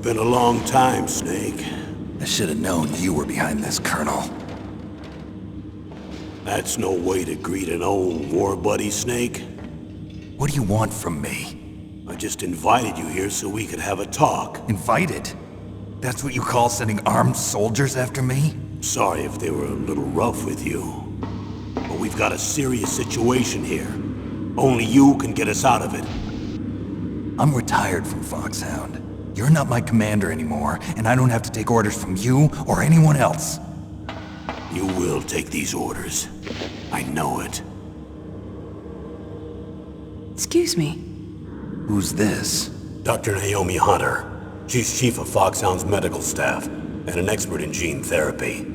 been a long time, Snake. I should have known you were behind this, Colonel. That's no way to greet an old war buddy, Snake. What do you want from me? I just invited you here so we could have a talk. Invited? That's what you call sending armed soldiers after me? Sorry if they were a little rough with you. But we've got a serious situation here. Only you can get us out of it. I'm retired from Foxhound. You're not my commander anymore, and I don't have to take orders from you or anyone else. You will take these orders. I know it. Excuse me. Who's this? Dr. Naomi Hunter. She's chief of Foxhound's medical staff, and an expert in gene therapy.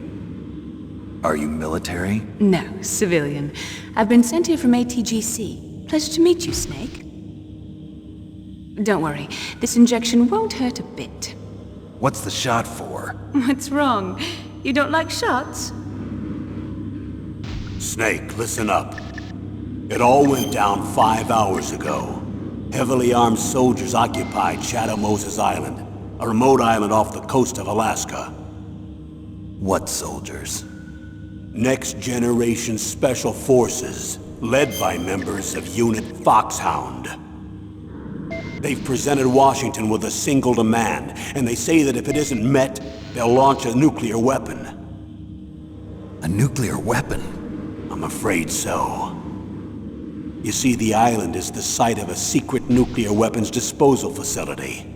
Are you military? No, civilian. I've been sent here from ATGC. Pleasure to meet you, Snake. Don't worry, this injection won't hurt a bit. What's the shot for? What's wrong? You don't like shots? Snake, listen up. It all went down 5 hours ago. Heavily armed soldiers occupied Shadow Moses Island, a remote island off the coast of Alaska. What soldiers? Next Generation Special Forces, led by members of Unit Foxhound. They've presented Washington with a single demand, and they say that if it isn't met, they'll launch a nuclear weapon. A nuclear weapon? I'm afraid so. You see, the island is the site of a secret nuclear weapons disposal facility.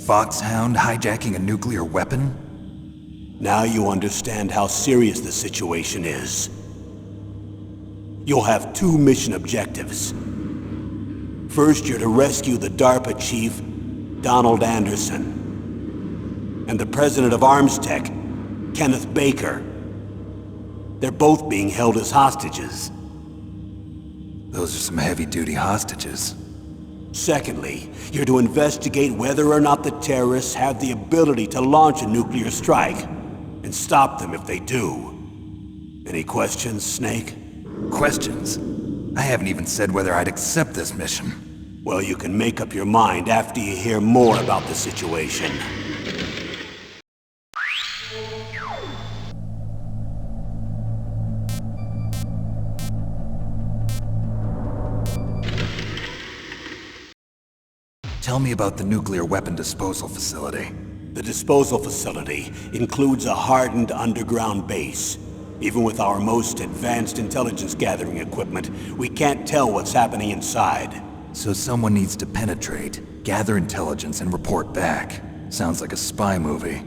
Foxhound hijacking a nuclear weapon? Now you understand how serious the situation is. You'll have 2 mission objectives. First, you're to rescue the DARPA chief, Donald Anderson, and the president of Arms Tech, Kenneth Baker. They're both being held as hostages. Those are some heavy-duty hostages. Secondly, you're to investigate whether or not the terrorists have the ability to launch a nuclear strike, and stop them if they do. Any questions, Snake? Questions? I haven't even said whether I'd accept this mission. Well, you can make up your mind after you hear more about the situation. Tell me about the nuclear weapon disposal facility. The disposal facility includes a hardened underground base. Even with our most advanced intelligence gathering equipment, we can't tell what's happening inside. So someone needs to penetrate, gather intelligence, and report back. Sounds like a spy movie.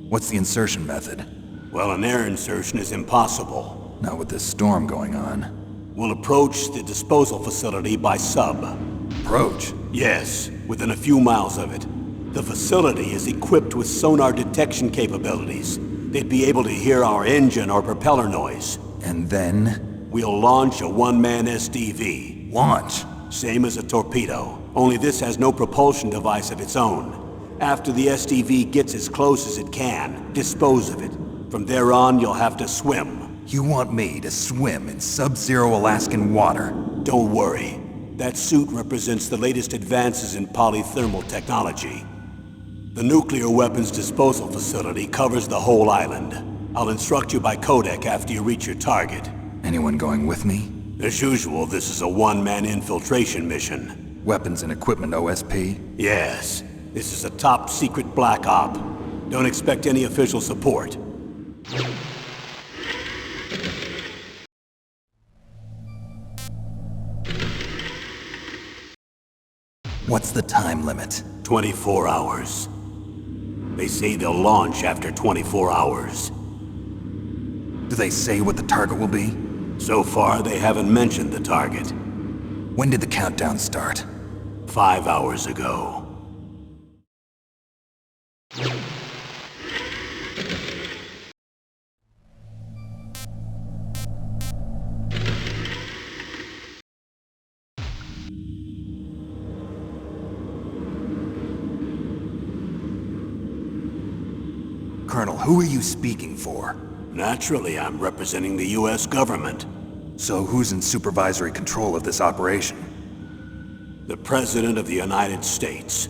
What's the insertion method? Well, an air insertion is impossible. Not with this storm going on. We'll approach the disposal facility by sub. Approach? Yes, within a few miles of it. The facility is equipped with sonar detection capabilities. They'd be able to hear our engine or propeller noise. And then? We'll launch a one-man SDV. Launch? Same as a torpedo, only this has no propulsion device of its own. After the SDV gets as close as it can, dispose of it. From there on, you'll have to swim. You want me to swim in sub-zero Alaskan water? Don't worry. That suit represents the latest advances in polythermal technology. The nuclear weapons disposal facility covers the whole island. I'll instruct you by codec after you reach your target. Anyone going with me? As usual, this is a one-man infiltration mission. Weapons and equipment OSP? Yes. This is a top-secret black op. Don't expect any official support. What's the time limit? 24 hours. They say they'll launch after 24 hours. Do they say what the target will be? So far, they haven't mentioned the target. When did the countdown start? 5 hours ago. Colonel, who are you speaking for? Naturally, I'm representing the U.S. government. So who's in supervisory control of this operation? The President of the United States.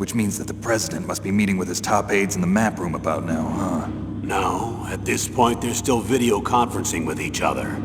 Which means that the president must be meeting with his top aides in the map room about now, huh? No, at this point they're still video conferencing with each other.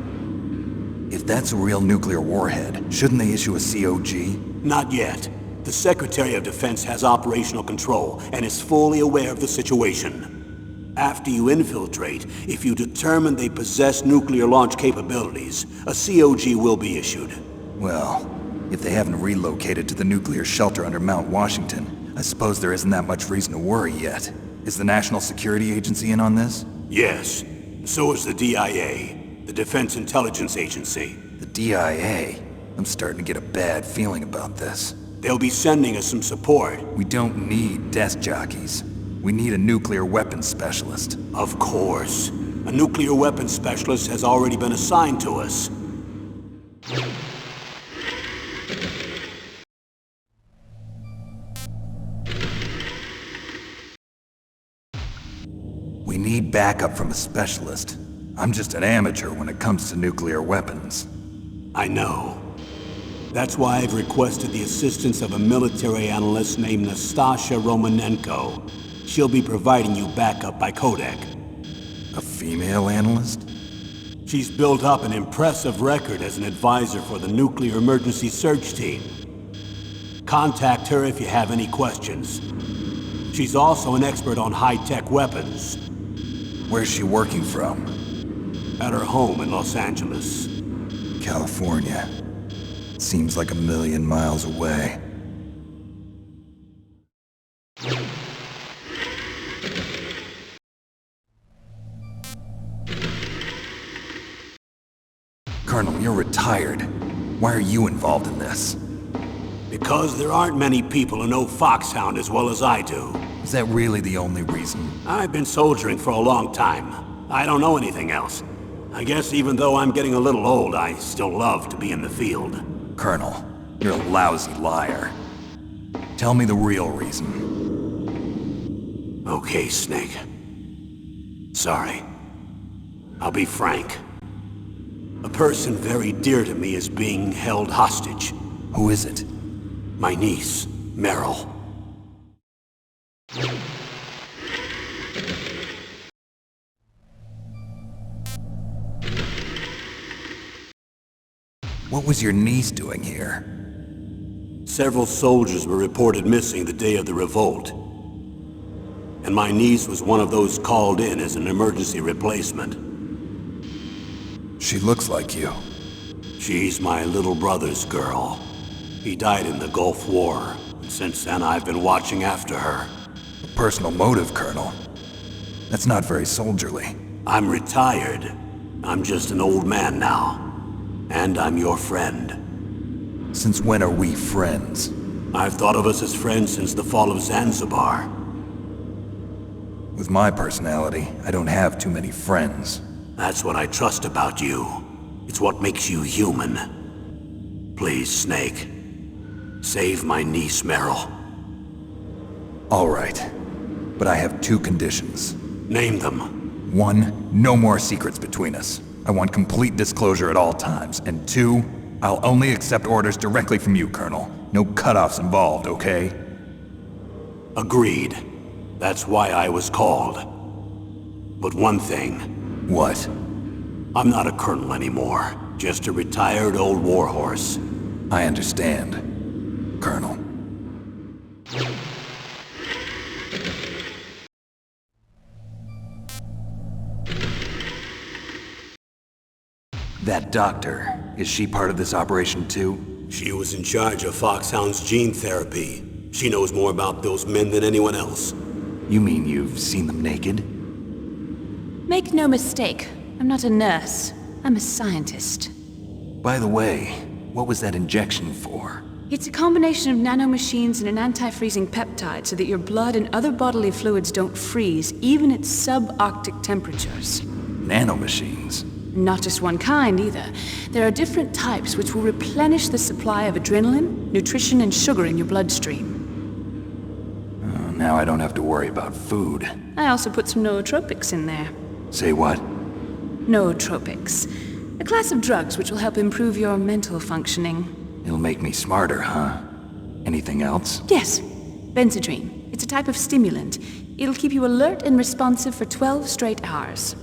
If that's a real nuclear warhead, shouldn't they issue a COG? Not yet. The Secretary of Defense has operational control and is fully aware of the situation. After you infiltrate, if you determine they possess nuclear launch capabilities, a COG will be issued. Well, if they haven't relocated to the nuclear shelter under Mount Washington, I suppose there isn't that much reason to worry yet. Is the National Security Agency in on this? Yes. So is the DIA, the Defense Intelligence Agency. The DIA? I'm starting to get a bad feeling about this. They'll be sending us some support. We don't need desk jockeys. We need a nuclear weapons specialist. Of course. A nuclear weapons specialist has already been assigned to us. We need backup from a specialist. I'm just an amateur when it comes to nuclear weapons. I know. That's why I've requested the assistance of a military analyst named Nastasha Romanenko. She'll be providing you backup by Kodak. A female analyst? She's built up an impressive record as an advisor for the Nuclear Emergency Search Team. Contact her if you have any questions. She's also an expert on high-tech weapons. Where's she working from? At her home in Los Angeles. California. Seems like 1,000,000 miles away. Colonel, you're retired. Why are you involved in this? Because there aren't many people who know Foxhound as well as I do. Is that really the only reason? I've been soldiering for a long time. I don't know anything else. I guess even though I'm getting a little old, I still love to be in the field. Colonel, you're a lousy liar. Tell me the real reason. Okay, Snake. Sorry. I'll be frank. A person very dear to me is being held hostage. Who is it? My niece, Meryl. What was your niece doing here? Several soldiers were reported missing the day of the revolt. And my niece was one of those called in as an emergency replacement. She looks like you. She's my little brother's girl. He died in the Gulf War, and since then I've been watching after her. A personal motive, Colonel. That's not very soldierly. I'm retired. I'm just an old man now. And I'm your friend. Since when are we friends? I've thought of us as friends since the fall of Zanzibar. With my personality, I don't have too many friends. That's what I trust about you. It's what makes you human. Please, Snake. Save my niece, Meryl. All right. But I have 2 conditions. Name them. 1, no more secrets between us. I want complete disclosure at all times. And 2, I'll only accept orders directly from you, Colonel. No cutoffs involved, okay? Agreed. That's why I was called. But one thing. What? I'm not a colonel anymore. Just a retired old warhorse. I understand, Colonel. That doctor, is she part of this operation too? She was in charge of Foxhound's gene therapy. She knows more about those men than anyone else. You mean you've seen them naked? Make no mistake, I'm not a nurse. I'm a scientist. By the way, what was that injection for? It's a combination of nanomachines and an anti-freezing peptide so that your blood and other bodily fluids don't freeze, even at subarctic temperatures. Nanomachines? Not just one kind, either. There are different types which will replenish the supply of adrenaline, nutrition, and sugar in your bloodstream. Now I don't have to worry about food. I also put some nootropics in there. Say what? Nootropics. A class of drugs which will help improve your mental functioning. It'll make me smarter, huh? Anything else? Yes. Benzedrine. It's a type of stimulant. It'll keep you alert and responsive for 12 straight hours.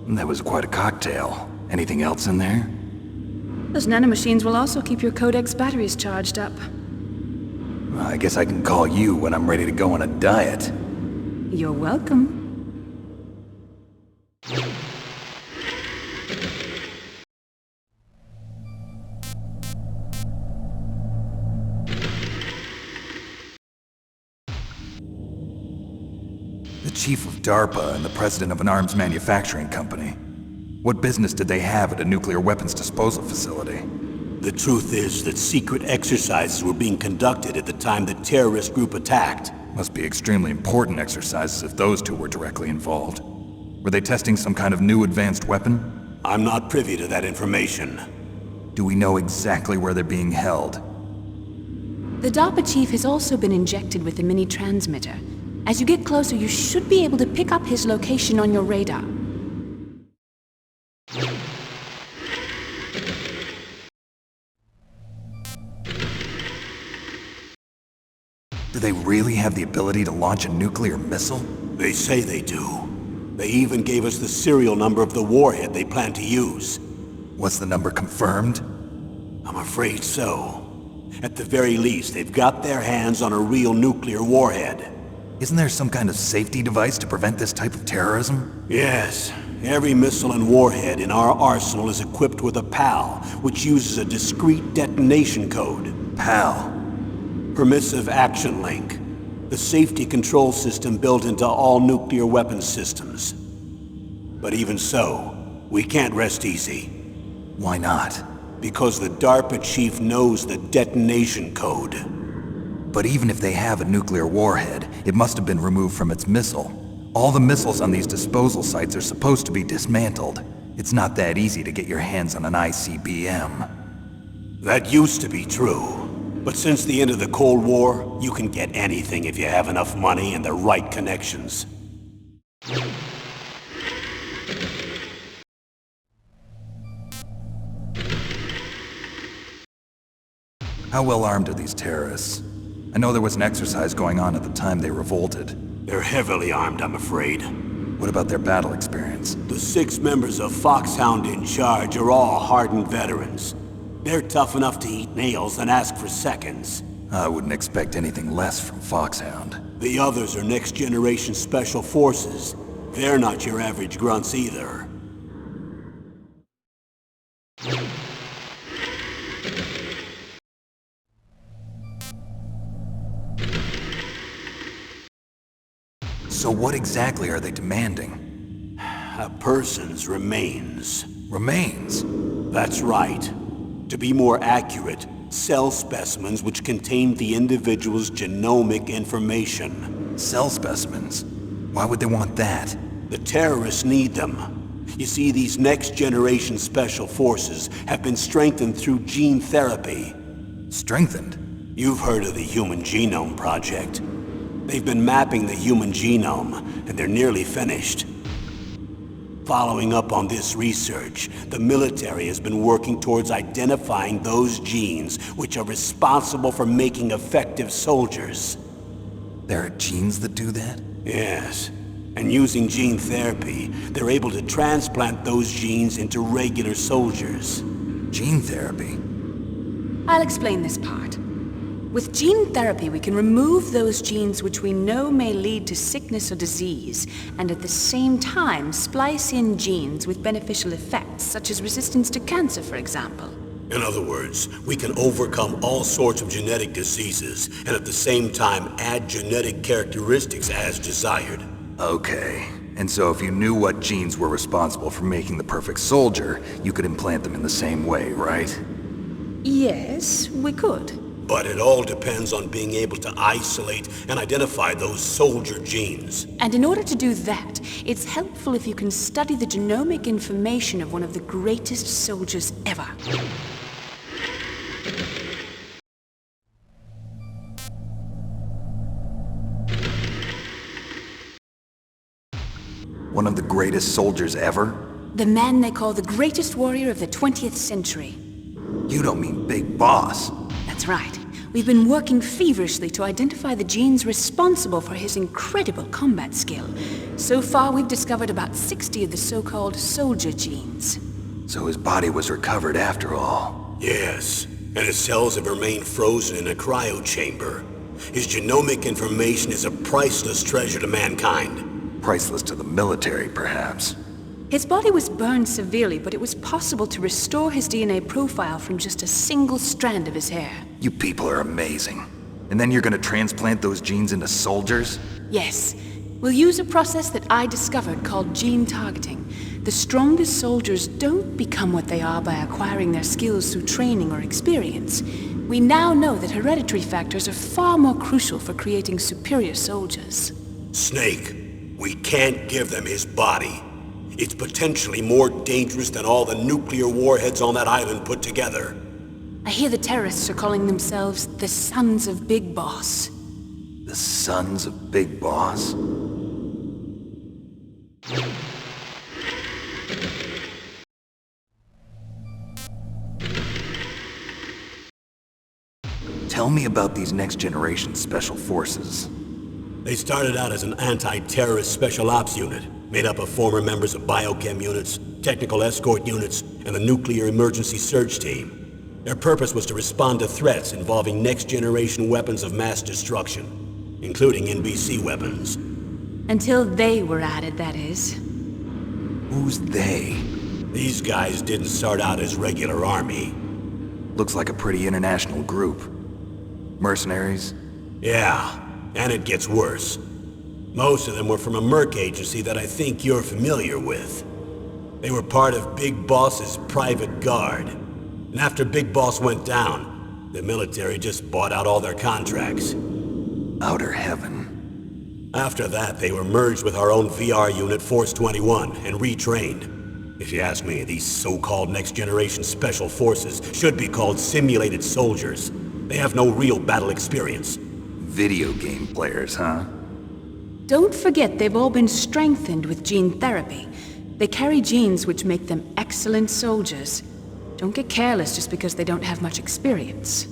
That was quite a cocktail. Anything else in there? Those nanomachines will also keep your Codex batteries charged up. Well, I guess I can call you when I'm ready to go on a diet. You're welcome. The chief of DARPA and the president of an arms manufacturing company. What business did they have at a nuclear weapons disposal facility? The truth is that secret exercises were being conducted at the time the terrorist group attacked. Must be extremely important exercises if those two were directly involved. Were they testing some kind of new advanced weapon? I'm not privy to that information. Do we know exactly where they're being held? The DARPA chief has also been injected with a mini-transmitter. As you get closer, you should be able to pick up his location on your radar. Do they really have the ability to launch a nuclear missile? They say they do. They even gave us the serial number of the warhead they plan to use. Was the number confirmed? I'm afraid so. At the very least, they've got their hands on a real nuclear warhead. Isn't there some kind of safety device to prevent this type of terrorism? Yes. Every missile and warhead in our arsenal is equipped with a PAL, which uses a discrete detonation code. PAL. Permissive Action Link. The safety control system built into all nuclear weapons systems. But even so, we can't rest easy. Why not? Because the DARPA chief knows the detonation code. But even if they have a nuclear warhead, it must have been removed from its missile. All the missiles on these disposal sites are supposed to be dismantled. It's not that easy to get your hands on an ICBM. That used to be true. But since the end of the Cold War, you can get anything if you have enough money and the right connections. How well armed are these terrorists? I know there was an exercise going on at the time they revolted. They're heavily armed, I'm afraid. What about their battle experience? The 6 members of Foxhound in charge are all hardened veterans. They're tough enough to eat nails and ask for seconds. I wouldn't expect anything less from Foxhound. The others are next-generation special forces. They're not your average grunts either. So what exactly are they demanding? A person's remains. Remains? That's right. To be more accurate, cell specimens which contain the individual's genomic information. Cell specimens? Why would they want that? The terrorists need them. You see, these next-generation special forces have been strengthened through gene therapy. Strengthened? You've heard of the Human Genome Project. They've been mapping the human genome, and they're nearly finished. Following up on this research, the military has been working towards identifying those genes which are responsible for making effective soldiers. There are genes that do that? Yes. And using gene therapy, they're able to transplant those genes into regular soldiers. Gene therapy? I'll explain this part. With gene therapy, we can remove those genes which we know may lead to sickness or disease, and at the same time splice in genes with beneficial effects, such as resistance to cancer, for example. In other words, we can overcome all sorts of genetic diseases, and at the same time add genetic characteristics as desired. Okay. And so if you knew what genes were responsible for making the perfect soldier, you could implant them in the same way, right? Yes, we could. But it all depends on being able to isolate and identify those soldier genes. And in order to do that, it's helpful if you can study the genomic information of one of the greatest soldiers ever. One of the greatest soldiers ever? The man they call the greatest warrior of the 20th century. You don't mean Big Boss. That's right. we've been working feverishly to identify the genes responsible for his incredible combat skill. So far, we've discovered about 60 of the so-called soldier genes. So his body was recovered after all. Yes, and his cells have remained frozen in a cryo chamber. His genomic information is a priceless treasure to mankind. Priceless to the military, perhaps. His body was burned severely, but it was possible to restore his DNA profile from just a single strand of his hair. You people are amazing. And then you're gonna transplant those genes into soldiers? Yes. We'll use a process that I discovered called gene targeting. The strongest soldiers don't become what they are by acquiring their skills through training or experience. We now know that hereditary factors are far more crucial for creating superior soldiers. Snake, we can't give them his body. It's potentially more dangerous than all the nuclear warheads on that island put together. I hear the terrorists are calling themselves the Sons of Big Boss. The Sons of Big Boss? Tell me about these next-generation special forces. They started out as an anti-terrorist special ops unit, made up of former members of biochem units, technical escort units, and the nuclear emergency search team. Their purpose was to respond to threats involving next-generation weapons of mass destruction, including NBC weapons. Until they were added, that is. Who's they? These guys didn't start out as regular army. Looks like a pretty international group. Mercenaries? Yeah, and it gets worse. Most of them were from a merc agency that I think you're familiar with. They were part of Big Boss's private guard. And after Big Boss went down, the military just bought out all their contracts. Outer heaven. After that, they were merged with our own VR unit, Force 21, and retrained. If you ask me, these so-called next-generation special forces should be called simulated soldiers. They have no real battle experience. Video game players, huh? Don't forget they've all been strengthened with gene therapy. They carry genes which make them excellent soldiers. Don't get careless just because they don't have much experience.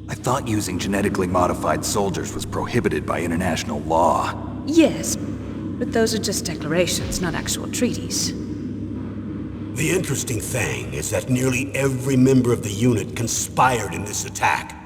I thought using genetically modified soldiers was prohibited by international law. Yes, but those are just declarations, not actual treaties. The interesting thing is that nearly every member of the unit conspired in this attack.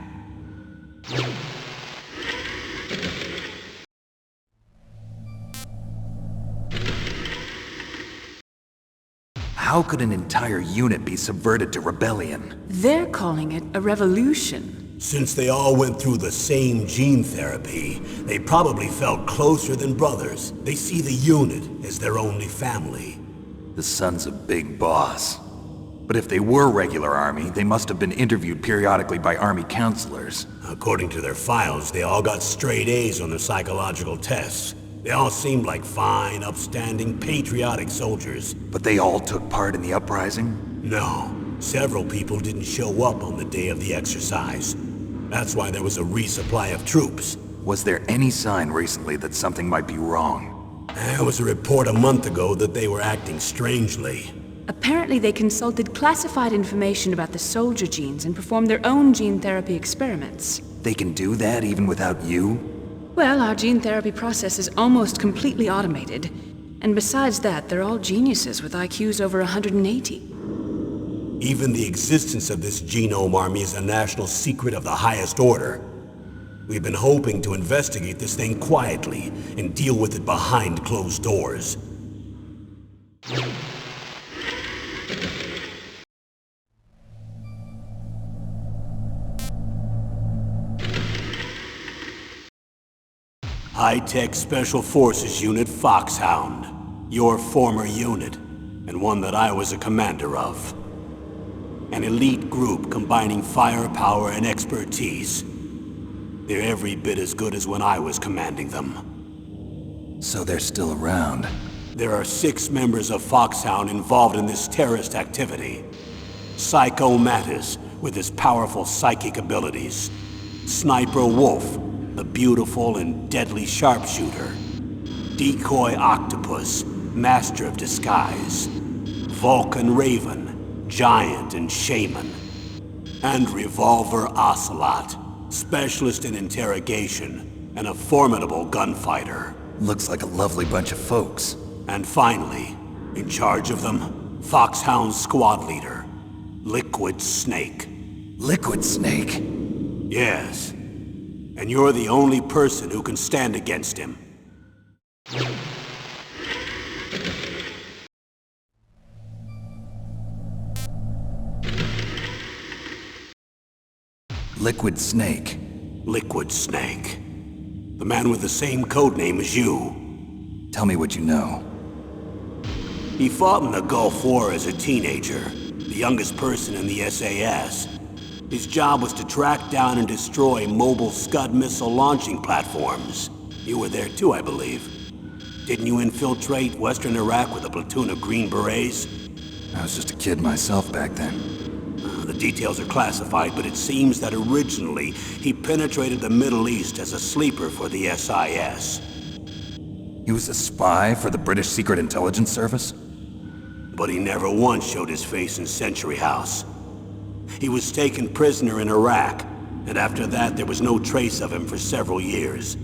How could an entire unit be subverted to rebellion? They're calling it a revolution. Since they all went through the same gene therapy, they probably felt closer than brothers. They see the unit as their only family. The Sons of Big Boss. But if they were regular army, they must have been interviewed periodically by army counselors. According to their files, they all got straight A's on their psychological tests. They all seemed like fine, upstanding, patriotic soldiers. But they all took part in the uprising? No, several people didn't show up on the day of the exercise. That's why there was a resupply of troops. Was there any sign recently that something might be wrong? There was a report a month ago that they were acting strangely. Apparently they consulted classified information about the soldier genes and performed their own gene therapy experiments. They can do that even without you? Well, our gene therapy process is almost completely automated. And besides that, they're all geniuses with IQs over 180. Even the existence of this genome army is a national secret of the highest order. We've been hoping to investigate this thing quietly and deal with it behind closed doors. High-Tech Special Forces Unit Foxhound. Your former unit, and one that I was a commander of. An elite group combining firepower and expertise. They're every bit as good as when I was commanding them. So they're still around. There are 6 members of Foxhound involved in this terrorist activity. Psycho Mattis, with his powerful psychic abilities. Sniper Wolf, the beautiful and deadly sharpshooter. Decoy Octopus, master of disguise. Vulcan Raven, giant and shaman. And Revolver Ocelot, specialist in interrogation and a formidable gunfighter. Looks like a lovely bunch of folks. And finally, in charge of them, Foxhound squad leader, Liquid Snake. Liquid Snake? Yes. And you're the only person who can stand against him. Liquid Snake. Liquid Snake. The man with the same codename as you. Tell me what you know. He fought in the Gulf War as a teenager, the youngest person in the SAS. His job was to track down and destroy mobile Scud missile launching platforms. You were there too, I believe. Didn't you infiltrate Western Iraq with a platoon of Green Berets? I was just a kid myself back then. The details are classified, but it seems that originally he penetrated the Middle East as a sleeper for the SIS. He was a spy for the British Secret Intelligence Service? But he never once showed his face in Century House. He was taken prisoner in Iraq, and after that there was no trace of him for several years.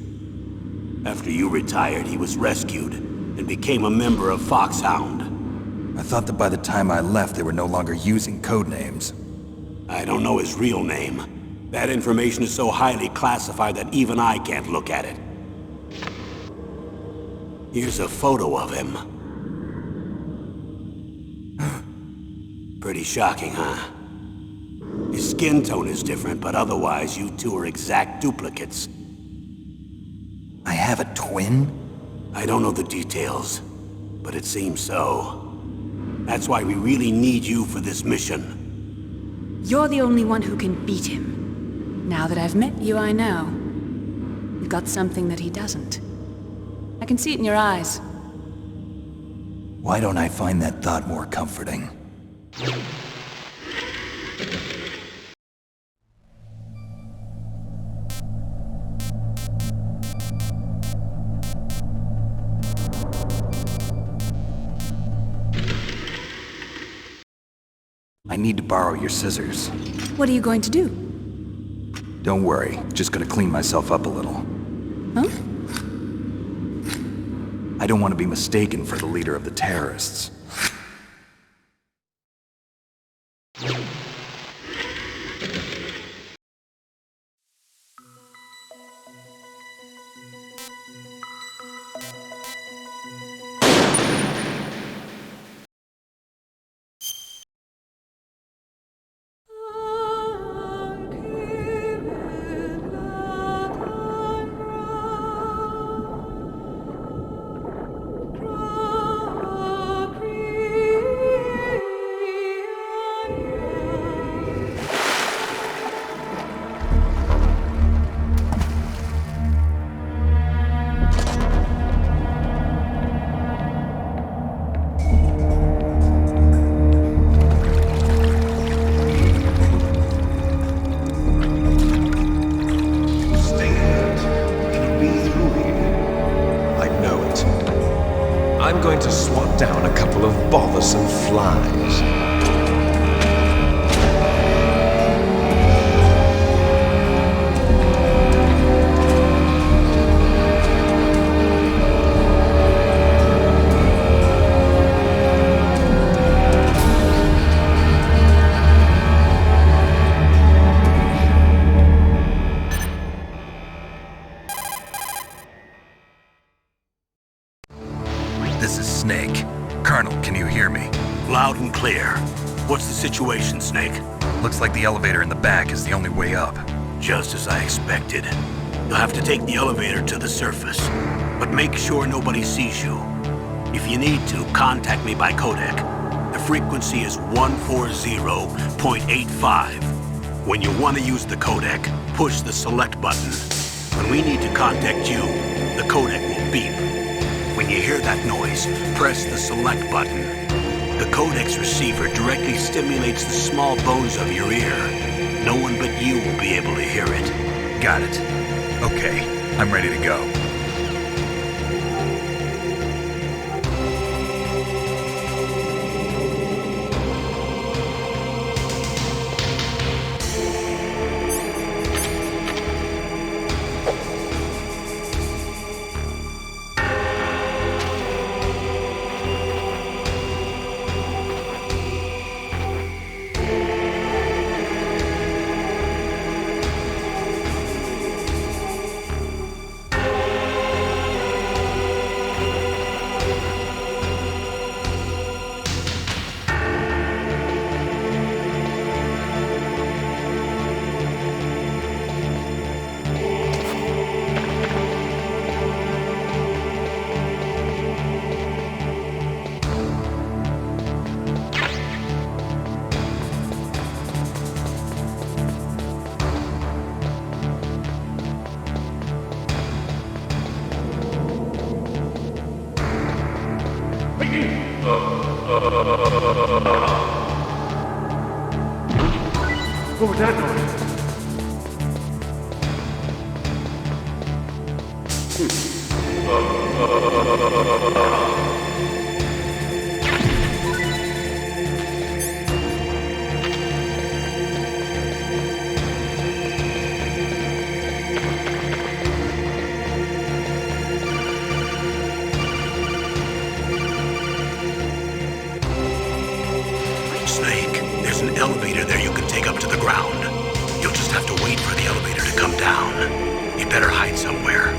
After you retired, he was rescued and became a member of Foxhound. I thought that by the time I left, they were no longer using code names. I don't know his real name. That information is so highly classified that even I can't look at it. Here's a photo of him. Pretty shocking, huh? His skin tone is different, but otherwise you two are exact duplicates. I have a twin? I don't know the details, but it seems so. That's why we really need you for this mission. You're the only one who can beat him. Now that I've met you, I know. You've got something that he doesn't. I can see it in your eyes. Why don't I find that thought more comforting? I need to borrow your scissors. What are you going to do? Don't worry, just gonna clean myself up a little. Huh? I don't want to be mistaken for the leader of the terrorists. I'm going to swat down a couple of bothersome flies. This is Snake. Colonel, can you hear me? Loud and clear. What's the situation, Snake? Looks like the elevator in the back is the only way up. Just as I expected. You'll have to take the elevator to the surface, but make sure nobody sees you. If you need to, contact me by codec. The frequency is 140.85. When you want to use the codec, push the select button. When we need to contact you, the codec will beep. When you hear that noise, press the select button. The codec's receiver directly stimulates the small bones of your ear. No one but you will be able to hear it. Got it. Okay, I'm ready to go. What was that noise? Snake, there's an elevator there you can take up to the ground. You'll just have to wait for the elevator to come down. You better hide somewhere.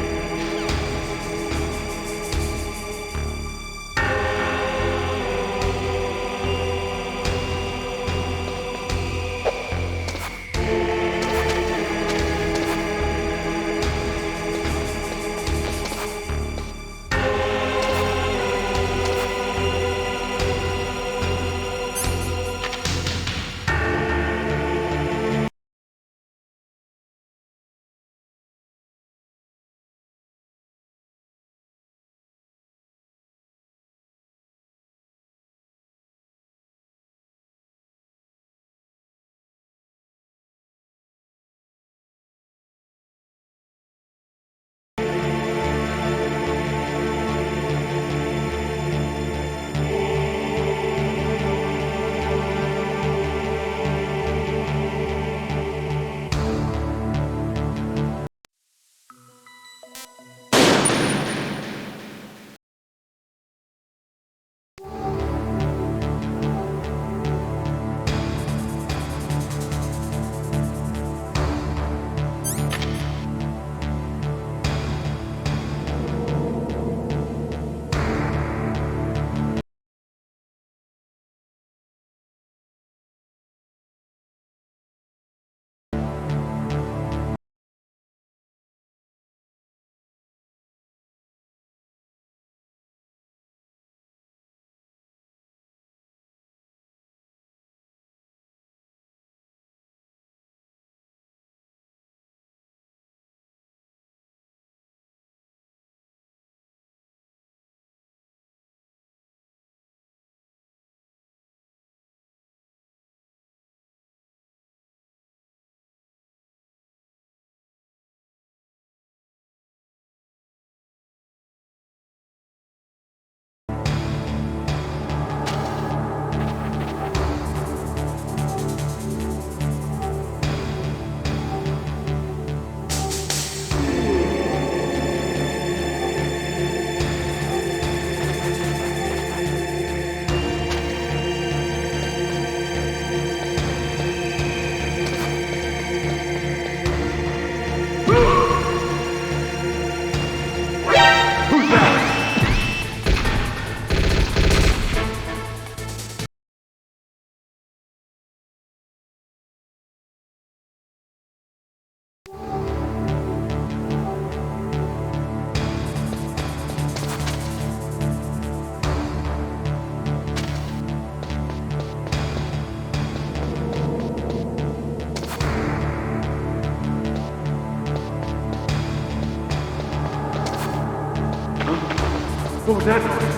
What was that noise?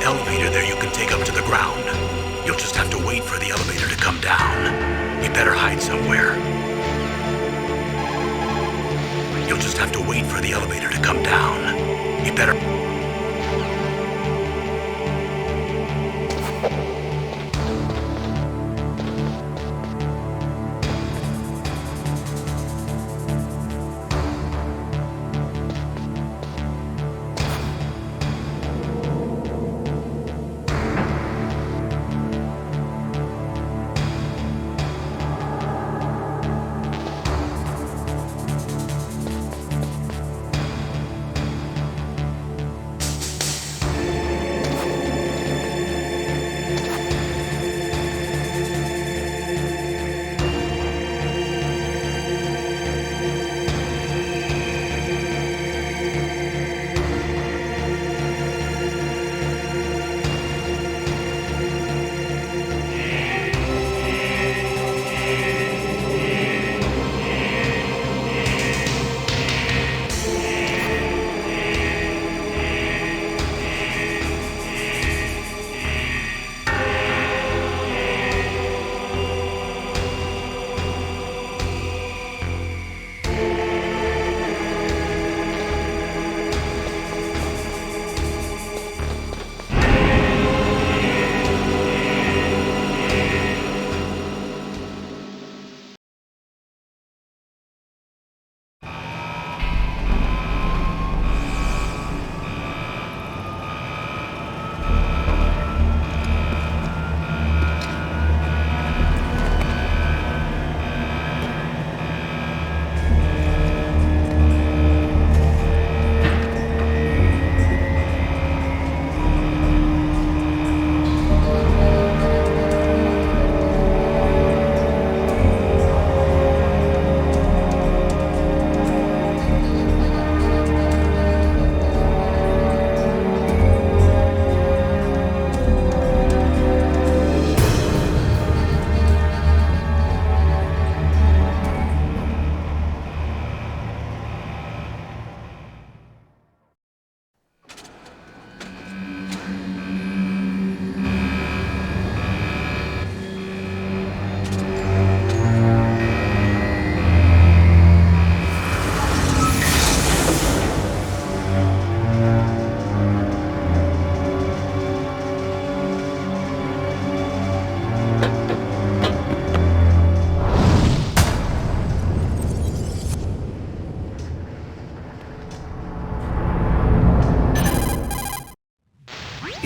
Elevator there you can take up to the ground. You'll just have to wait for the elevator to come down. You better hide somewhere. You'll just have to wait for the elevator to come down. You better...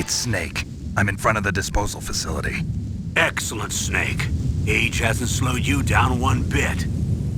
It's Snake. I'm in front of the disposal facility. Excellent, Snake. Age hasn't slowed you down one bit.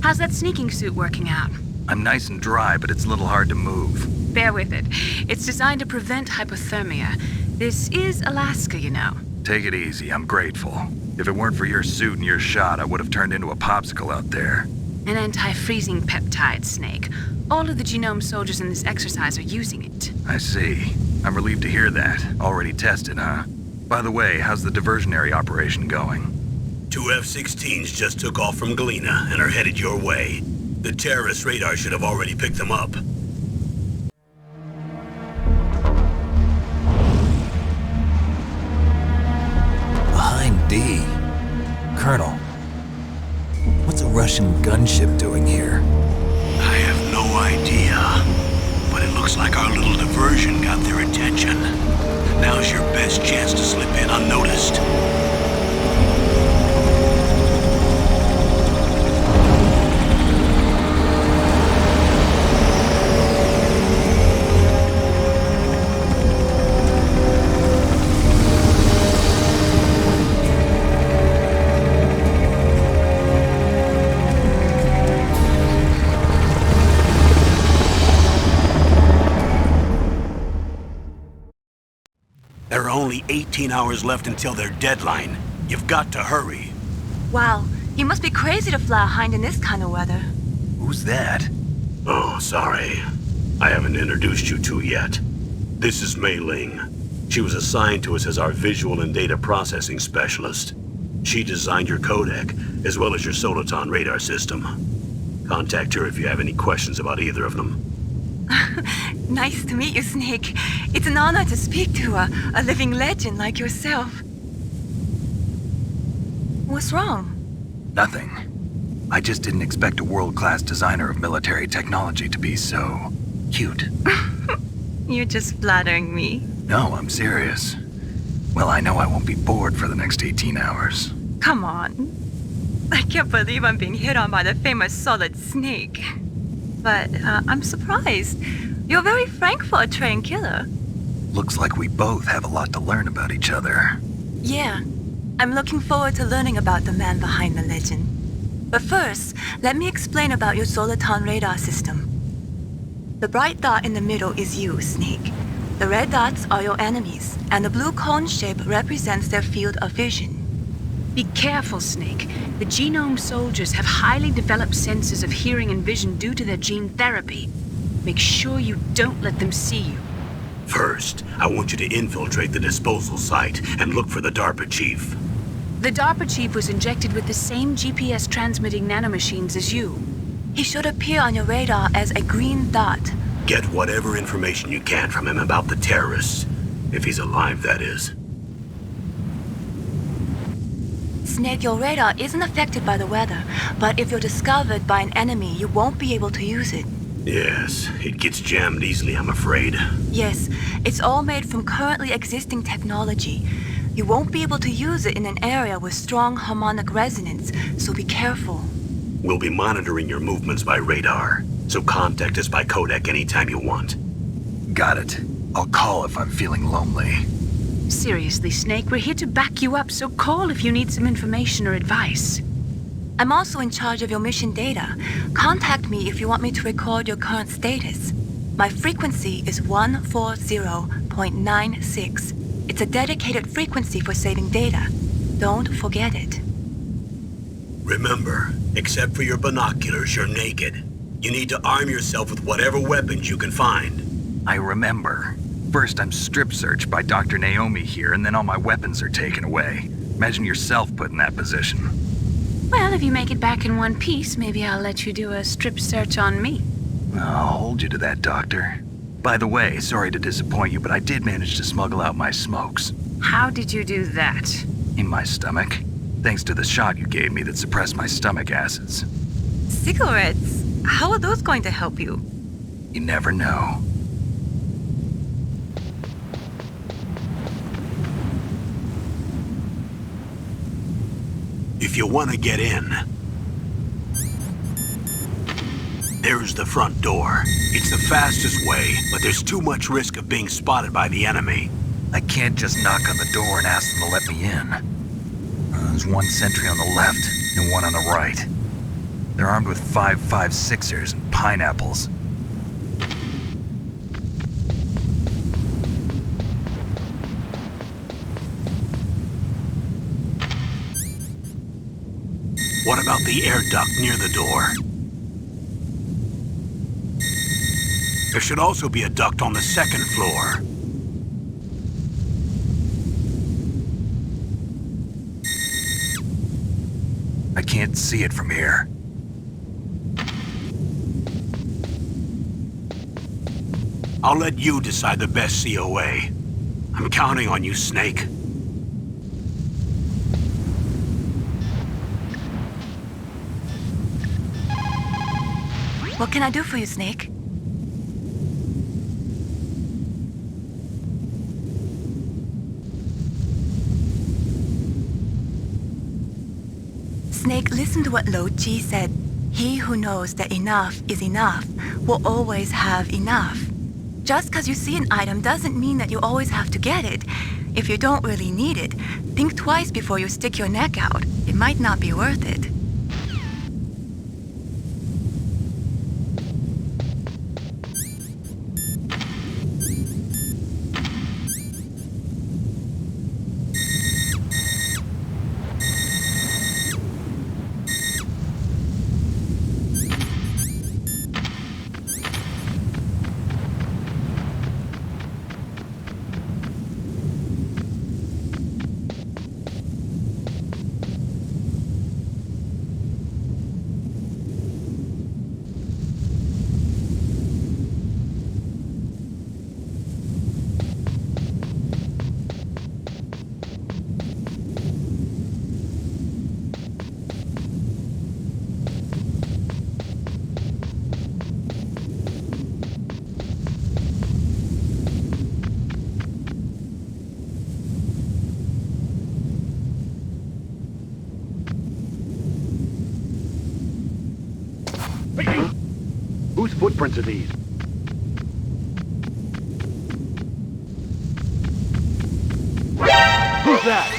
How's that sneaking suit working out? I'm nice and dry, but it's a little hard to move. Bear with it. It's designed to prevent hypothermia. This is Alaska, you know. Take it easy, I'm grateful. If it weren't for your suit and your shot, I would have turned into a popsicle out there. An anti-freezing peptide, Snake. All of the genome soldiers in this exercise are using it. I see. I'm relieved to hear that. Already tested, huh? By the way, how's the diversionary operation going? 2 F-16s just took off from Galena and are headed your way. The terrorist radar should have already picked them up. Behind D. Colonel, what's a Russian gunship doing here? I have no idea, but it looks like our little diversion got their attention. Now's your best chance to slip in unnoticed. There are only 18 hours left until their deadline. You've got to hurry. Wow, you must be crazy to fly a hind in this kind of weather. Who's that? Oh, sorry. I haven't introduced you to yet. This is Mei Ling. She was assigned to us as our visual and data processing specialist. She designed your codec, as well as your Soliton radar system. Contact her if you have any questions about either of them. Nice to meet you, Snake. It's an honor to speak to a living legend like yourself. What's wrong? Nothing. I just didn't expect a world-class designer of military technology to be so cute. You're just flattering me. No, I'm serious. Well, I know I won't be bored for the next 18 hours. Come on. I can't believe I'm being hit on by the famous Solid Snake. But I'm surprised. You're very frank for a trained killer. Looks like we both have a lot to learn about each other. Yeah. I'm looking forward to learning about the man behind the legend. But first, let me explain about your Soliton radar system. The bright dot in the middle is you, Snake. The red dots are your enemies, and the blue cone shape represents their field of vision. Be careful, Snake. The genome soldiers have highly developed senses of hearing and vision due to their gene therapy. Make sure you don't let them see you. First, I want you to infiltrate the disposal site and look for the DARPA chief. The DARPA chief was injected with the same GPS transmitting nanomachines as you. He should appear on your radar as a green dot. Get whatever information you can from him about the terrorists. If he's alive, that is. Snake, your radar isn't affected by the weather, but if you're discovered by an enemy, you won't be able to use it. Yes, it gets jammed easily, I'm afraid. Yes, it's all made from currently existing technology. You won't be able to use it in an area with strong harmonic resonance, so be careful. We'll be monitoring your movements by radar, so contact us by codec anytime you want. Got it. I'll call if I'm feeling lonely. Seriously, Snake, we're here to back you up, so call if you need some information or advice. I'm also in charge of your mission data. Contact me if you want me to record your current status. My frequency is 140.96. It's a dedicated frequency for saving data. Don't forget it. Remember, except for your binoculars, you're naked. You need to arm yourself with whatever weapons you can find. I remember. First, I'm strip searched by Dr. Naomi here, and then all my weapons are taken away. Imagine yourself put in that position. Well, if you make it back in one piece, maybe I'll let you do a strip search on me. I'll hold you to that, Doctor. By the way, sorry to disappoint you, but I did manage to smuggle out my smokes. How did you do that? In my stomach. Thanks to the shot you gave me that suppressed my stomach acids. Cigarettes? How are those going to help you? You never know. If you want to get in, there's the front door. It's the fastest way, but there's too much risk of being spotted by the enemy. I can't just knock on the door and ask them to let me in. There's one sentry on the left and one on the right. They're armed with 5.56ers and pineapples. What about the air duct near the door? There should also be a duct on the second floor. I can't see it from here. I'll let you decide the best COA. I'm counting on you, Snake. What can I do for you, Snake? Snake, listen to what Lo Chi said. He who knows that enough is enough will always have enough. Just because you see an item doesn't mean that you always have to get it. If you don't really need it, think twice before you stick your neck out. It might not be worth it. Whose footprints are these? Who's that?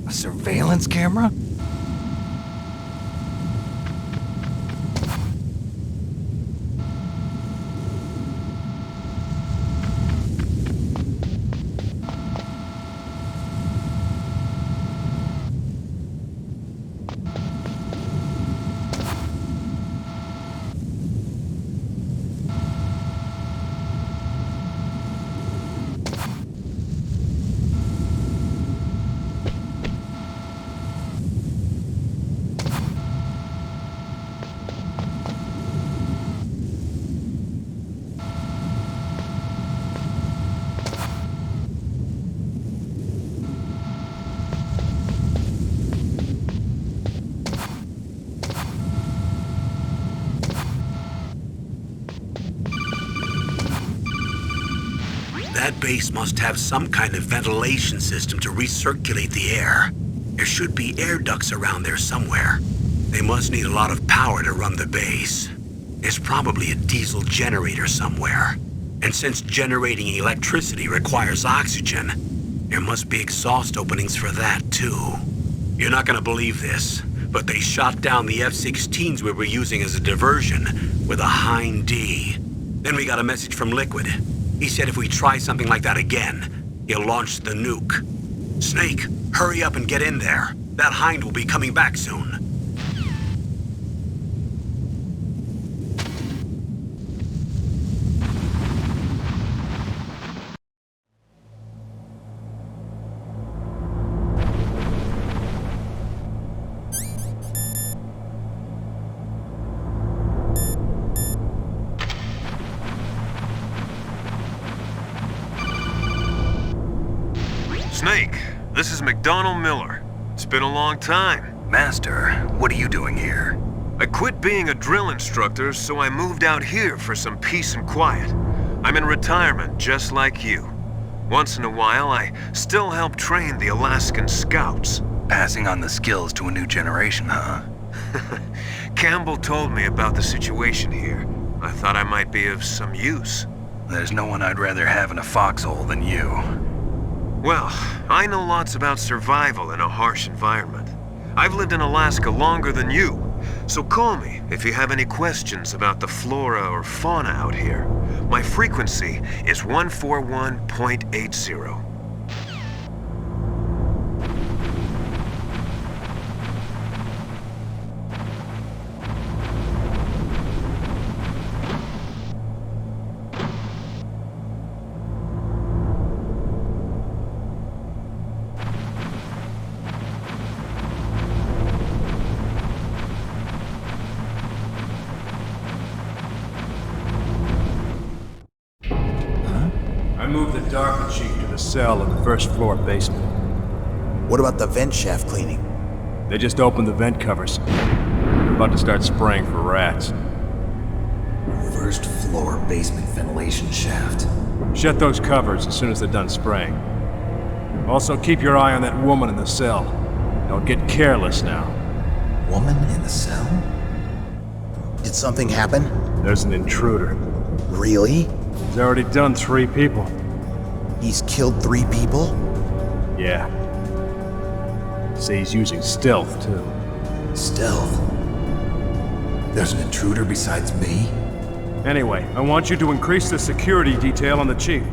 A surveillance camera? That base must have some kind of ventilation system to recirculate the air. There should be air ducts around there somewhere. They must need a lot of power to run the base. There's probably a diesel generator somewhere. And since generating electricity requires oxygen, there must be exhaust openings for that too. You're not gonna believe this, but they shot down the F-16s we were using as a diversion with a Hind D. Then we got a message from Liquid. He said if we try something like that again, he'll launch the nuke. Snake, hurry up and get in there. That Hind will be coming back soon. Snake, this is McDonald Miller. It's been a long time. Master, what are you doing here? I quit being a drill instructor, so I moved out here for some peace and quiet. I'm in retirement, just like you. Once in a while, I still help train the Alaskan Scouts. Passing on the skills to a new generation, huh? Campbell told me about the situation here. I thought I might be of some use. There's no one I'd rather have in a foxhole than you. Well, I know lots about survival in a harsh environment. I've lived in Alaska longer than you, so call me if you have any questions about the flora or fauna out here. My frequency is 141.80. I moved the DARPA chief to the cell in the first floor basement. What about the vent shaft cleaning? They just opened the vent covers. They're about to start spraying for rats. First floor basement ventilation shaft. Shut those covers as soon as they're done spraying. Also, keep your eye on that woman in the cell. Don't get careless now. Woman in the cell? Did something happen? There's an intruder. Really? He's already done 3 people. He's killed 3 people? Yeah. Say he's using stealth, too. Stealth? There's an intruder besides me? Anyway, I want you to increase the security detail on the chief.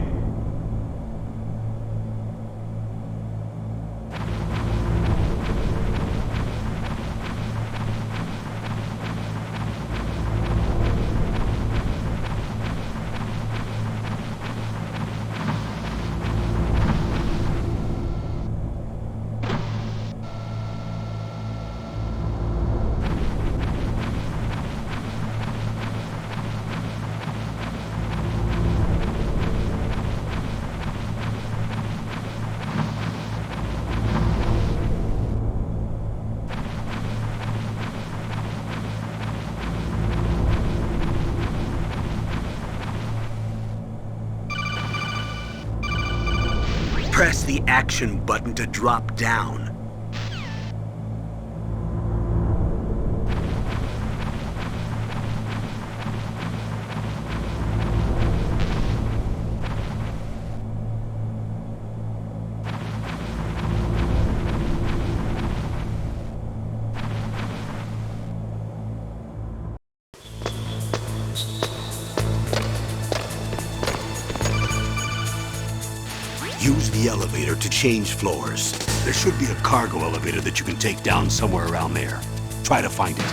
Press the action button to drop down. Use the elevator to change floors. There should be a cargo elevator that you can take down somewhere around there. Try to find it.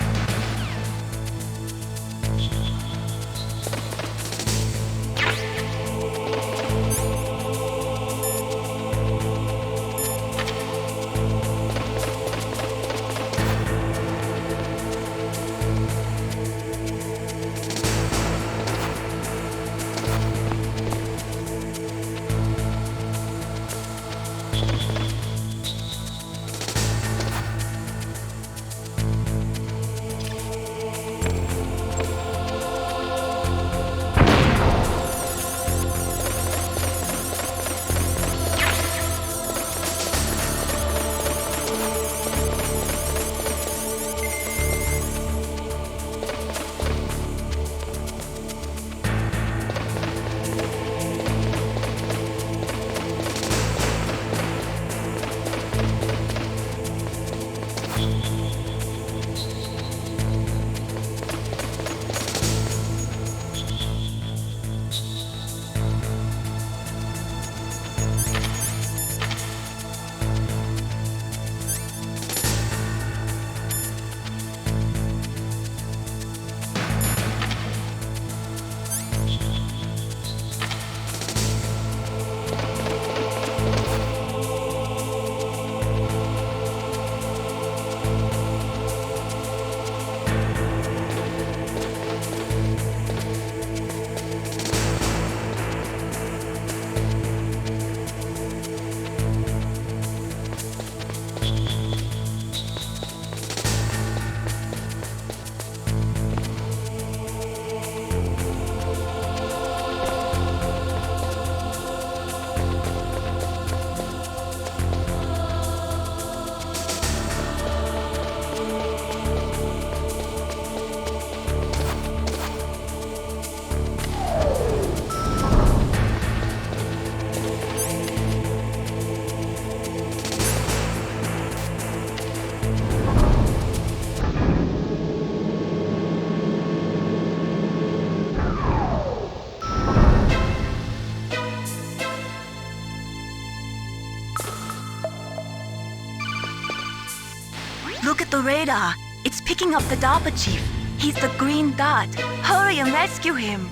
Look at the radar. It's picking up the DARPA chief. He's the green dot. Hurry and rescue him.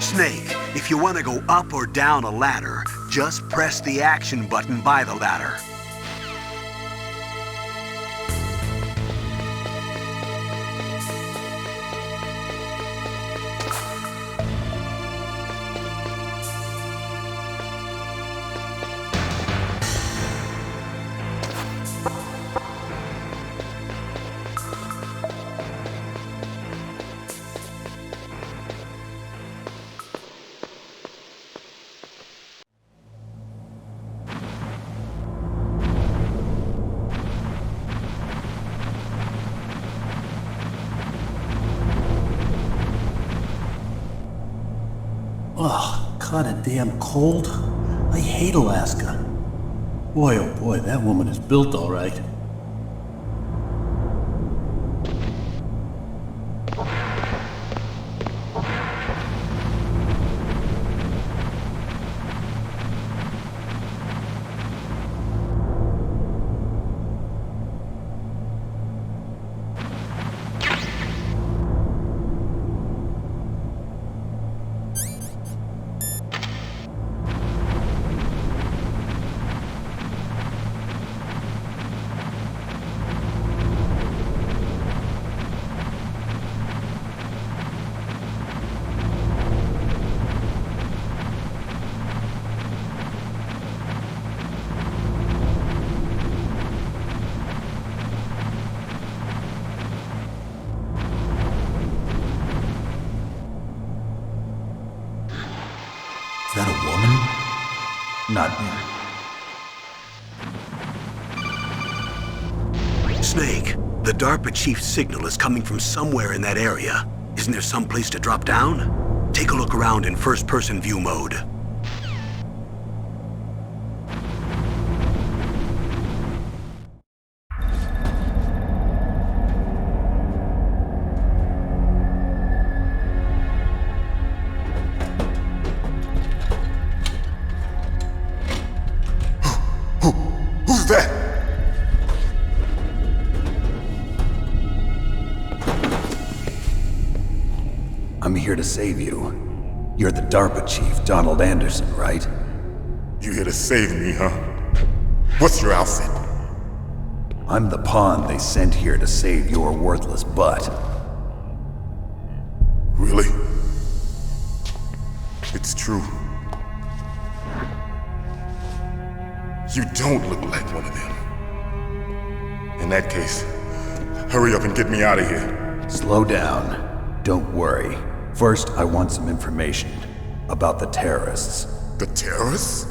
Snake, if you want to go up or down a ladder, just press the action button by the ladder. Oh, kinda damn cold. I hate Alaska. Boy, oh boy, that woman is built all right. Is that a woman? Not me. Snake, the DARPA chief's signal is coming from somewhere in that area. Isn't there some place to drop down? Take a look around in first-person view mode. Who's that? I'm here to save you. You're the DARPA chief, Donald Anderson, right? You here to save me, huh? What's your outfit? I'm the pawn they sent here to save your worthless butt. Really? It's true. You don't look like one of them. In that case, hurry up and get me out of here. Slow down. Don't worry. First, I want some information about the terrorists. The terrorists?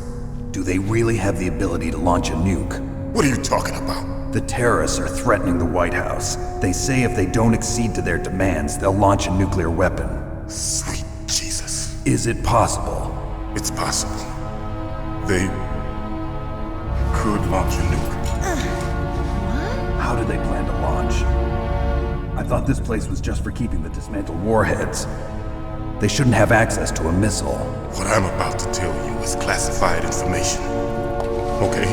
Do they really have the ability to launch a nuke? What are you talking about? The terrorists are threatening the White House. They say if they don't accede to their demands, they'll launch a nuclear weapon. Sweet Jesus. Is it possible? It's possible. They could launch a nuke. How do they plan to launch? I thought this place was just for keeping the dismantled warheads. They shouldn't have access to a missile. What I'm about to tell you is classified information. Okay?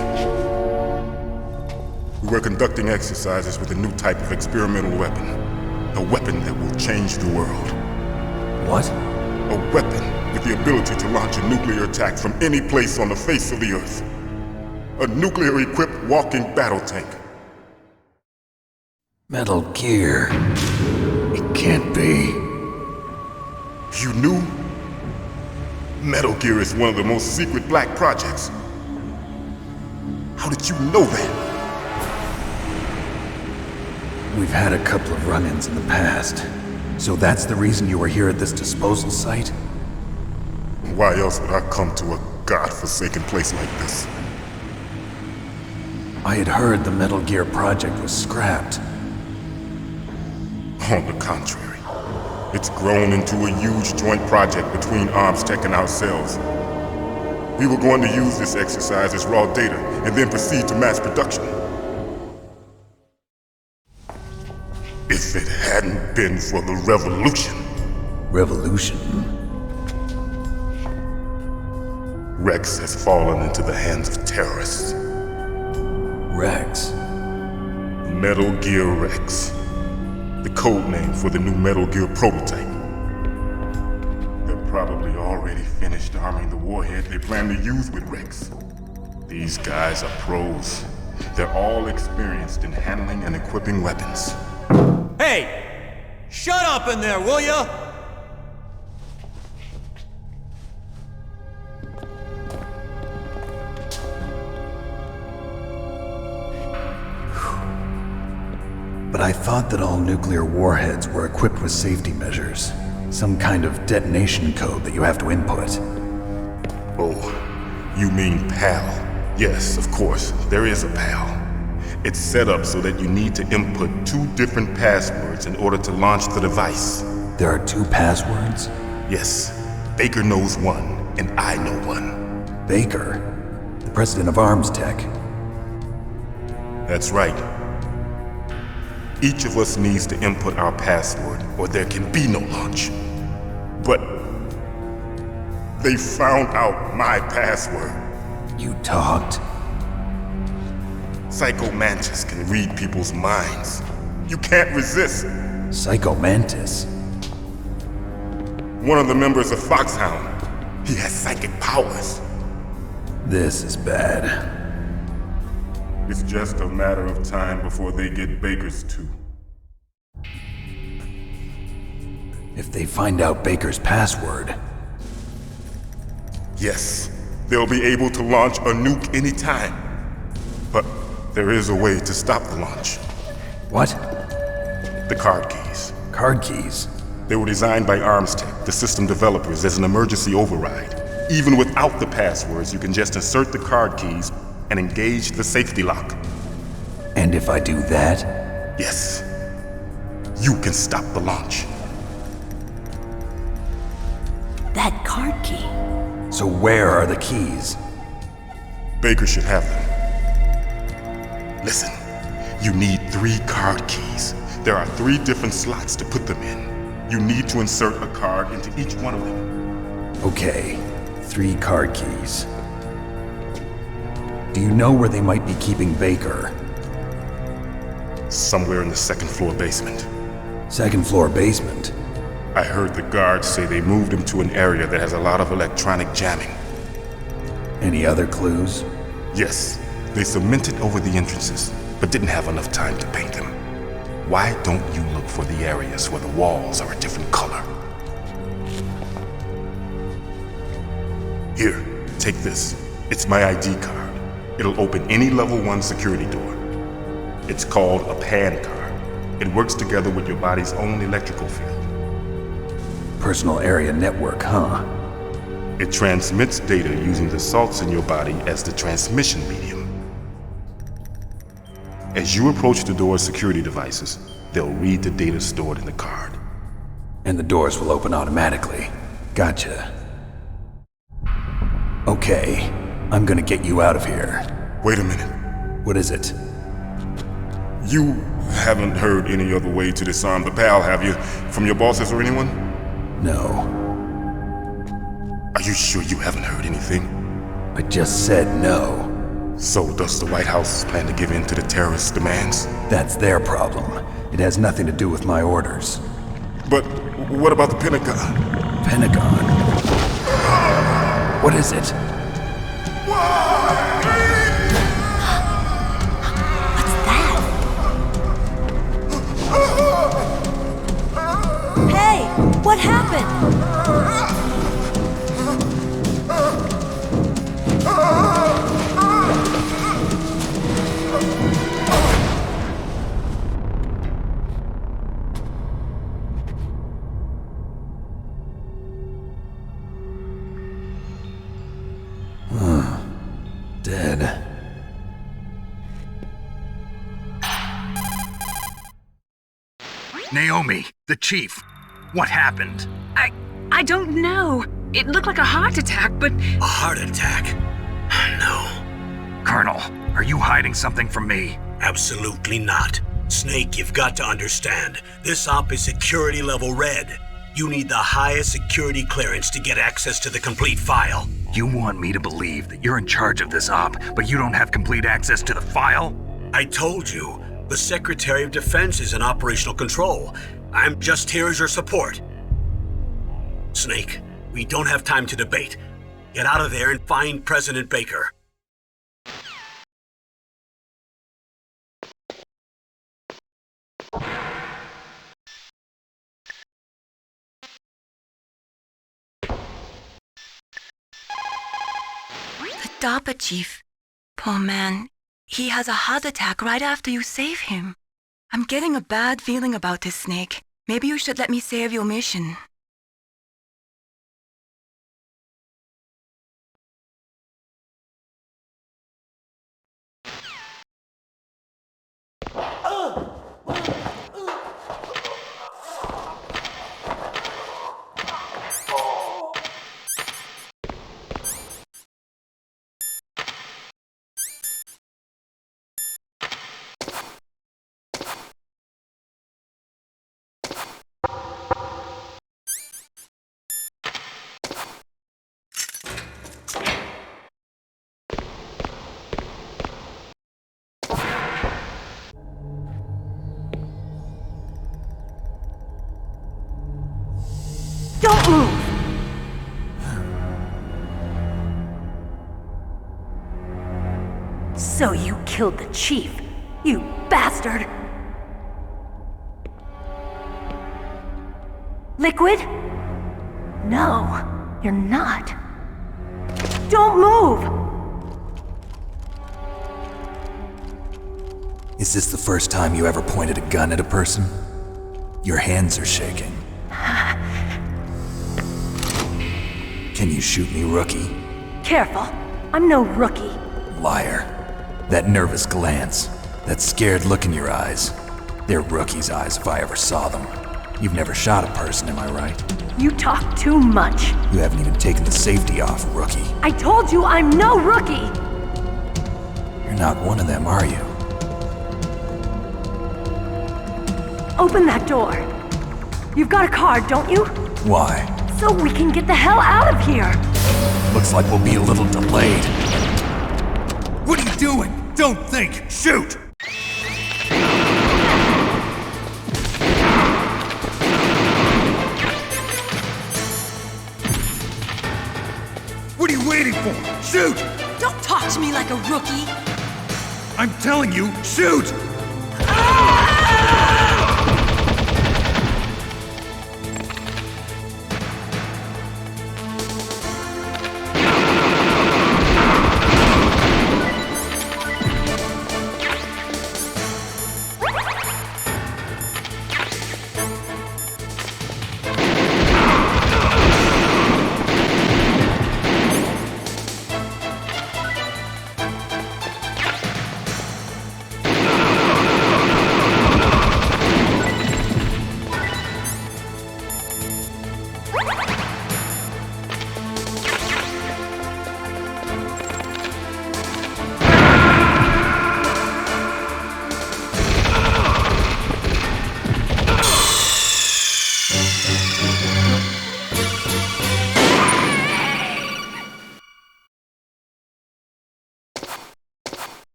We were conducting exercises with a new type of experimental weapon. A weapon that will change the world. What? A weapon with the ability to launch a nuclear attack from any place on the face of the Earth. A nuclear-equipped walking battle tank. Metal Gear. It can't be. You knew? Metal Gear is one of the most secret black projects. How did you know that? We've had a couple of run-ins in the past. So that's the reason you were here at this disposal site? Why else would I come to a god-forsaken place like this? I had heard the Metal Gear project was scrapped. On the contrary, it's grown into a huge joint project between Arms Tech and ourselves. We were going to use this exercise as raw data and then proceed to mass production. If it hadn't been for the revolution. Revolution? Rex has fallen into the hands of terrorists. Rex? Metal Gear Rex. The code name for the new Metal Gear prototype. They're probably already finished arming the warhead they plan to use with Rex. These guys are pros. They're all experienced in handling and equipping weapons. Hey! Shut up in there, will ya? But I thought that all nuclear warheads were equipped with safety measures. Some kind of detonation code that you have to input. Oh, you mean PAL? Yes, of course, there is a PAL. It's set up so that you need to input 2 different passwords in order to launch the device. There are 2 passwords? Yes, Baker knows one, and I know one. Baker? The president of Arms Tech? That's right. Each of us needs to input our password, or there can be no launch. But they found out my password. You talked? Psycho Mantis can read people's minds. You can't resist. Psycho Mantis? One of the members of Foxhound. He has psychic powers. This is bad. It's just a matter of time before they get Baker's too. If they find out Baker's password... Yes, they'll be able to launch a nuke anytime. But there is a way to stop the launch. What? The card keys. Card keys? They were designed by Arms Tech, the system developers, as an emergency override. Even without the passwords, you can just insert the card keys and engage the safety lock. And if I do that? Yes. You can stop the launch. That card key. So where are the keys? Baker should have them. Listen, you need 3 card keys. There are 3 different slots to put them in. You need to insert a card into each one of them. Okay, 3 card keys. Do you know where they might be keeping Baker? Somewhere in the 2nd floor basement. 2nd floor basement? I heard the guards say they moved him to an area that has a lot of electronic jamming. Any other clues? Yes, they cemented over the entrances, but didn't have enough time to paint them. Why don't you look for the areas where the walls are a different color? Here, take this. It's my ID card. It'll open any level 1 security door. It's called a PAN card. It works together with your body's own electrical field. Personal area network, huh? It transmits data using the salts in your body as the transmission medium. As you approach the door's security devices, they'll read the data stored in the card. And the doors will open automatically. Gotcha. Okay, I'm gonna get you out of here. Wait a minute. What is it? You haven't heard any other way to disarm the PAL, have you? From your bosses or anyone? No. Are you sure you haven't heard anything? I just said no. So does the White House plan to give in to the terrorists' demands? That's their problem. It has nothing to do with my orders. But what about the Pentagon? Pentagon? What is it? Hey, what happened? Dead. Naomi, the chief. What happened? I don't know. It looked like a heart attack, but... A heart attack? No. Colonel, are you hiding something from me? Absolutely not. Snake, you've got to understand. This op is security level red. You need the highest security clearance to get access to the complete file. You want me to believe that you're in charge of this op, but you don't have complete access to the file? I told you, the Secretary of Defense is in operational control. I'm just here as your support. Snake, we don't have time to debate. Get out of there and find President Baker. The DARPA chief. Poor man. He has a heart attack right after you save him. I'm getting a bad feeling about this, Snake. Maybe you should let me save your mission. Don't move! So you killed the chief, you bastard! Liquid? No, you're not. Don't move! Is this the first time you ever pointed a gun at a person? Your hands are shaking. Can you shoot me, rookie? Careful, I'm no rookie. Liar. That nervous glance, that scared look in your eyes. They're rookie's eyes if I ever saw them. You've never shot a person, am I right? You talk too much. You haven't even taken the safety off, rookie. I told you I'm no rookie! You're not one of them, are you? Open that door. You've got a card, don't you? Why? So we can get the hell out of here! Looks like we'll be a little delayed. What are you doing? Don't think! Shoot! What are you waiting for? Shoot! Don't talk to me like a rookie! I'm telling you, shoot!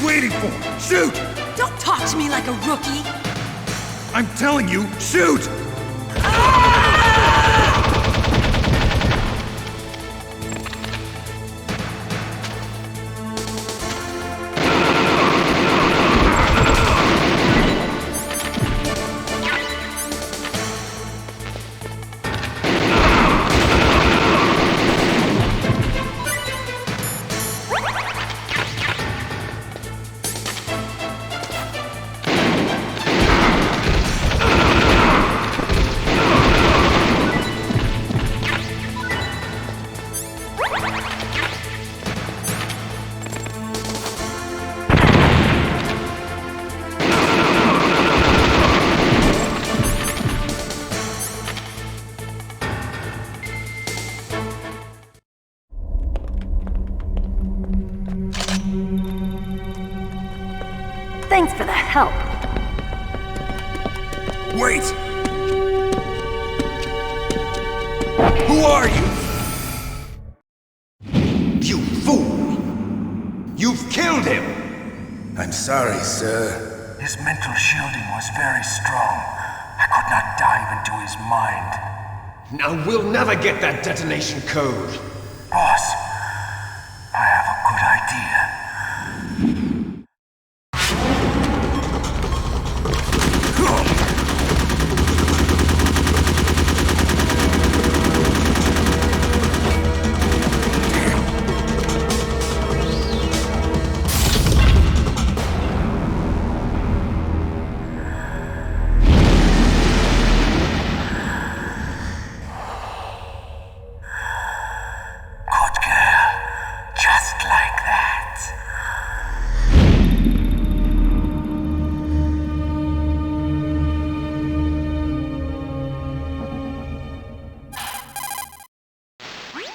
waiting for? Shoot! Don't talk to me like a rookie. I'm telling you, shoot! help. Wait! Who are you? You fool! You've killed him! I'm sorry, sir. His mental shielding was very strong. I could not dive into his mind. Now we'll never get that detonation code. Boss, I have a good idea.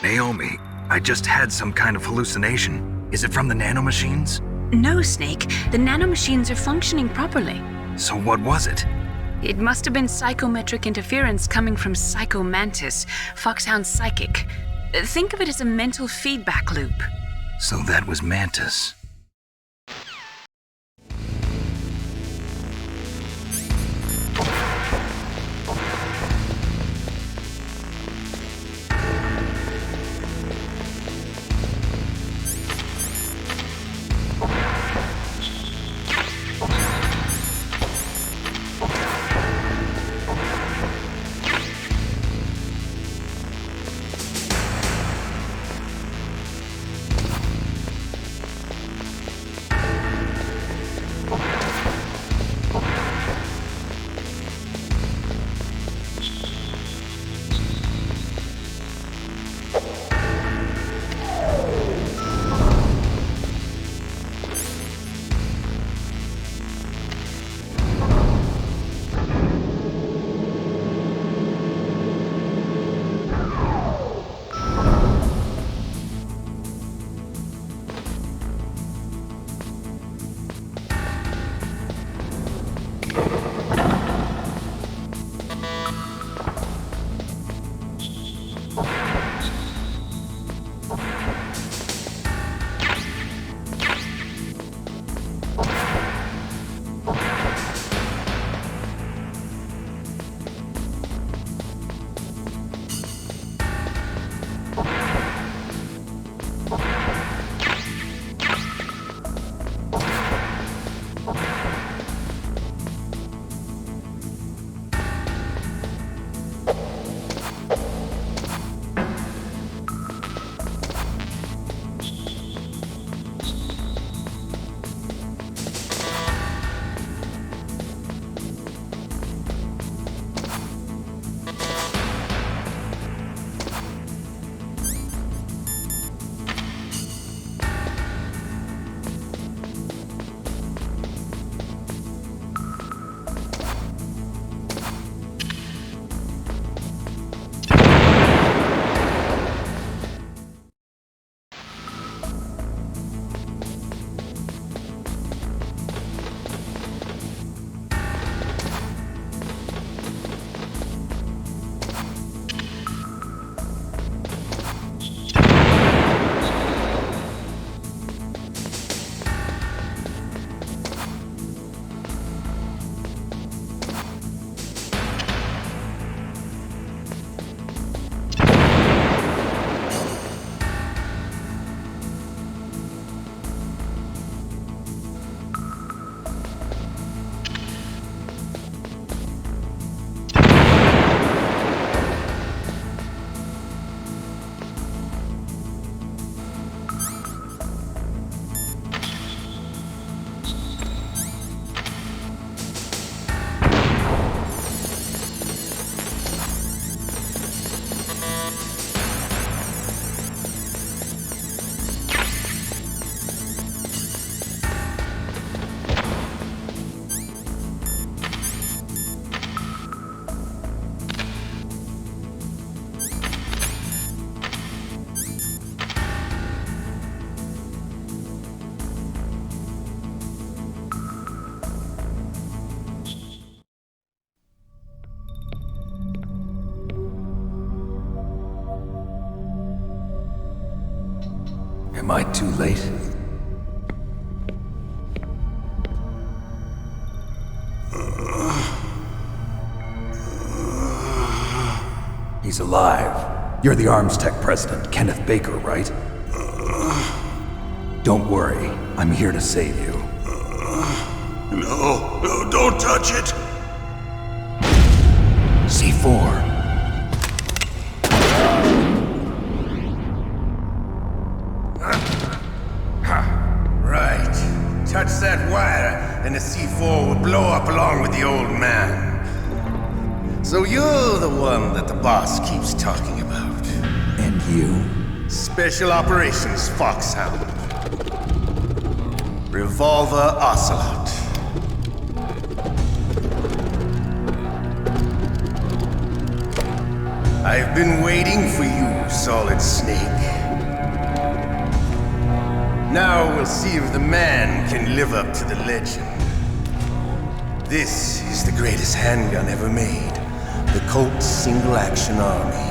Naomi, I just had some kind of hallucination. Is it from the nanomachines? No, Snake. The nanomachines are functioning properly. So what was it? It must have been psychometric interference coming from Psycho Mantis, Foxhound's psychic. Think of it as a mental feedback loop. So that was Mantis. Am I too late? He's alive. You're the Arms Tech president, Kenneth Baker, right? Don't worry. I'm here to save you. No, don't touch it! C4. Right. Touch that wire, and the C4 will blow up along with the old man. So you're the one that the boss keeps talking about. And you? Special Operations Foxhound. Revolver Ocelot. I've been waiting for you, Solid Snake. Now we'll see if the man can live up to the legend. This is the greatest handgun ever made. The Colt Single Action Army.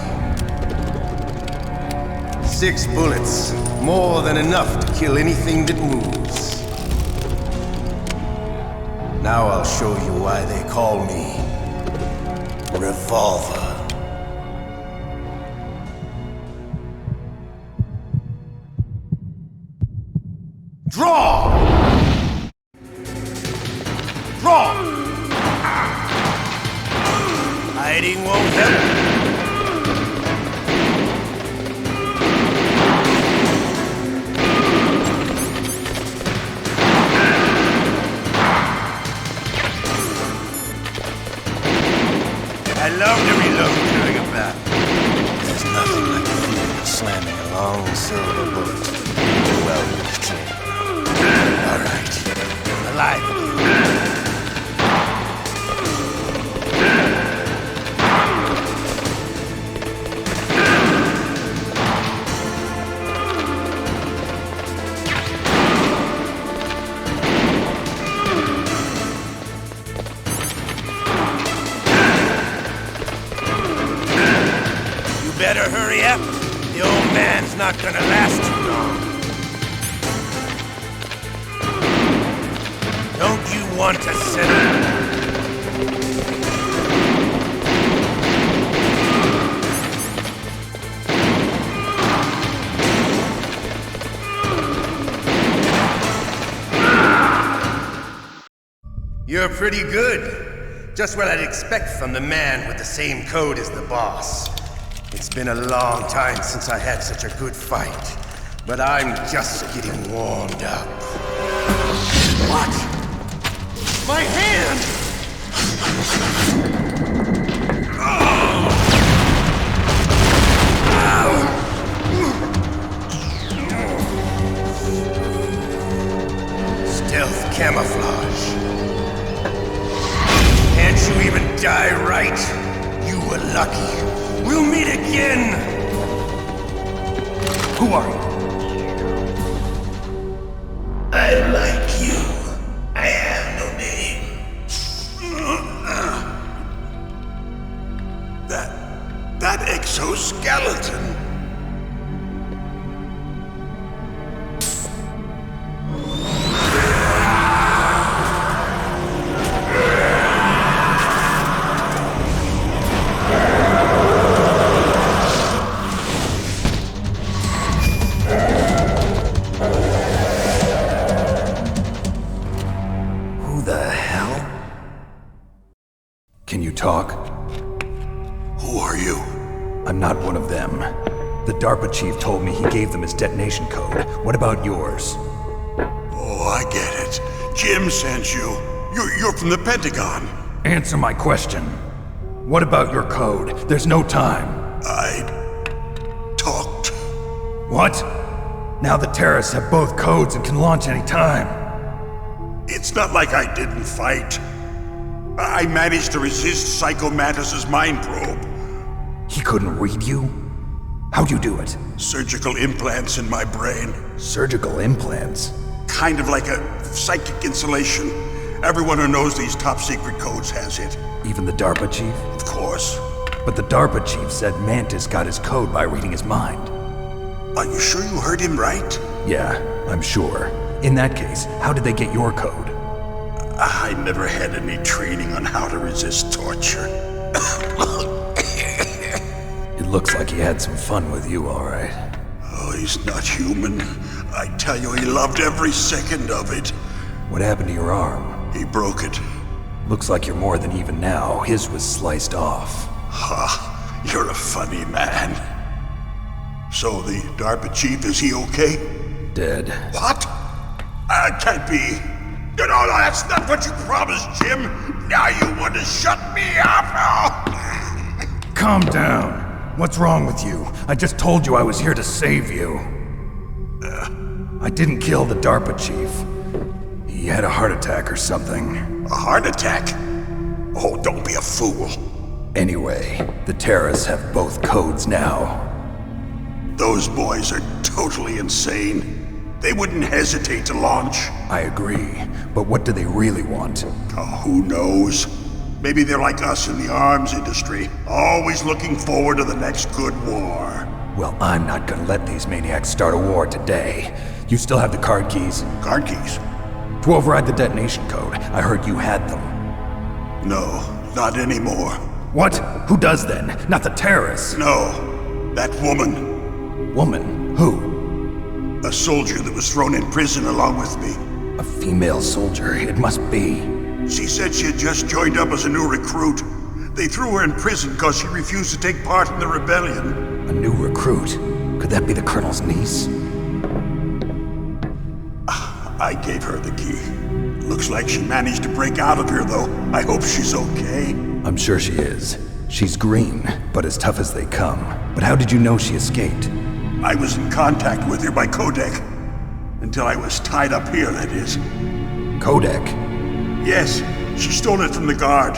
6 bullets, more than enough to kill anything that moves. Now I'll show you why they call me Revolver. Draw! Draw! Hiding won't help. I love to reload during a battle. There's nothing like the feeling of slamming a long silver bullet into a well-used chamber. All right, I'm alive again. Better hurry up. The old man's not gonna last too long. Don't you want to settle? You're pretty good. Just what I'd expect from the man with the same code as the boss. It's been a long time since I had such a good fight, but I'm just getting warmed up. What? My hand! Stealth camouflage. Can't you even die right? You were lucky. We'll meet again! Who are you? I like you. I have no name. That exoskeleton. Can you talk? Who are you? I'm not one of them. The DARPA chief told me he gave them his detonation code. What about yours? Oh, I get it. Jim sent you. You're from the Pentagon. Answer my question. What about your code? There's no time. I talked. What? Now the terrorists have both codes and can launch any time. It's not like I didn't fight. I managed to resist Psycho Mantis's mind probe. He couldn't read you? How'd you do it? Surgical implants in my brain. Surgical implants? Kind of like a psychic insulation. Everyone who knows these top secret codes has it. Even the DARPA chief? Of course. But the DARPA chief said Mantis got his code by reading his mind. Are you sure you heard him right? Yeah, I'm sure. In that case, how did they get your code? I never had any training on how to resist torture. It looks like he had some fun with you, all right. Oh, he's not human. I tell you, he loved every second of it. What happened to your arm? He broke it. Looks like you're more than even now. His was sliced off. Ha, you're a funny man. So the DARPA chief, is he okay? Dead. What? Can't be. No, that's not what you promised, Jim. Now you want to shut me up? Calm down. What's wrong with you? I just told you I was here to save you. I didn't kill the DARPA chief. He had a heart attack or something. A heart attack? Oh, don't be a fool. Anyway, the terrorists have both codes now. Those boys are totally insane. They wouldn't hesitate to launch. I agree, but what do they really want? Oh, who knows? Maybe they're like us in the arms industry, always looking forward to the next good war. Well, I'm not gonna let these maniacs start a war today. You still have the card keys? Card keys? To override the detonation code. I heard you had them. No, not anymore. What? Who does then? Not the terrorists? No, that woman. Woman? Who? A soldier that was thrown in prison along with me. A female soldier, it must be. She said she had just joined up as a new recruit. They threw her in prison because she refused to take part in the rebellion. A new recruit? Could that be the Colonel's niece? I gave her the key. Looks like she managed to break out of here, though. I hope she's okay. I'm sure she is. She's green, but as tough as they come. But how did you know she escaped? I was in contact with her by codec. Until I was tied up here, that is. Codec? Yes, she stole it from the guard.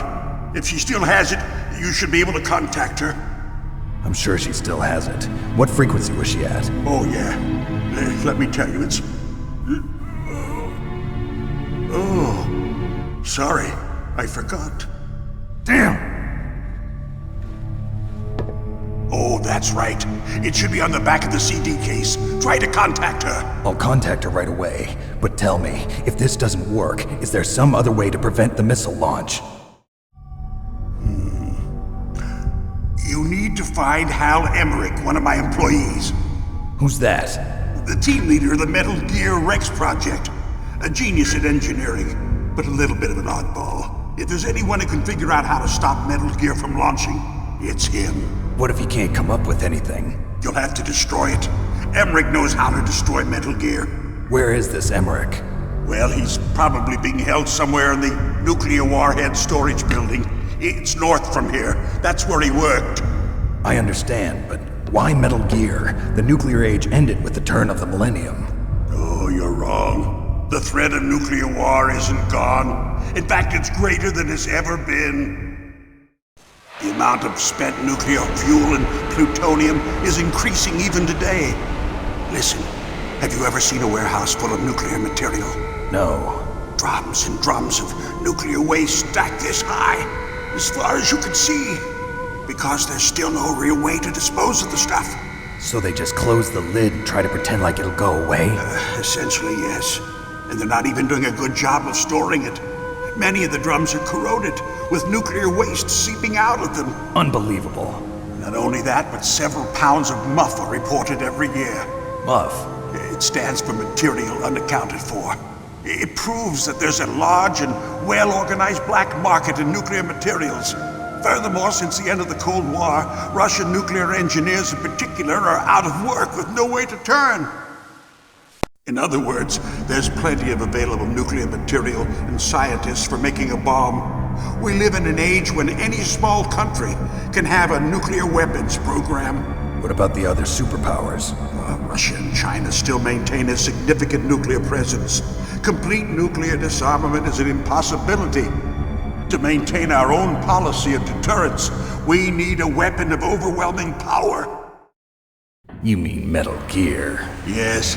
If she still has it, you should be able to contact her. I'm sure she still has it. What frequency was she at? Oh, yeah. Let me tell you, it's... Oh, sorry. I forgot. Damn! Oh, that's right. It should be on the back of the CD case. Try to contact her. I'll contact her right away. But tell me, if this doesn't work, is there some other way to prevent the missile launch? You need to find Hal Emmerich, one of my employees. Who's that? The team leader of the Metal Gear Rex project. A genius at engineering, but a little bit of an oddball. If there's anyone who can figure out how to stop Metal Gear from launching, it's him. What if he can't come up with anything? You'll have to destroy it. Emmerich knows how to destroy Metal Gear. Where is this Emmerich? Well, he's probably being held somewhere in the nuclear warhead storage building. It's north from here. That's where he worked. I understand, but why Metal Gear? The nuclear age ended with the turn of the millennium. Oh, you're wrong. The threat of nuclear war isn't gone. In fact, it's greater than it's ever been. The amount of spent nuclear fuel and plutonium is increasing even today. Listen, have you ever seen a warehouse full of nuclear material? No. Drums and drums of nuclear waste stacked this high, as far as you can see, because there's still no real way to dispose of the stuff. So they just close the lid and try to pretend like it'll go away? Essentially, yes. And they're not even doing a good job of storing it. Many of the drums are corroded, with nuclear waste seeping out of them. Unbelievable. Not only that, but several pounds of MUF are reported every year. MUF? It stands for material unaccounted for. It proves that there's a large and well-organized black market in nuclear materials. Furthermore, since the end of the Cold War, Russian nuclear engineers in particular are out of work with no way to turn. In other words, there's plenty of available nuclear material and scientists for making a bomb. We live in an age when any small country can have a nuclear weapons program. What about the other superpowers? Russia and China still maintain a significant nuclear presence. Complete nuclear disarmament is an impossibility. To maintain our own policy of deterrence, we need a weapon of overwhelming power. You mean Metal Gear? Yes.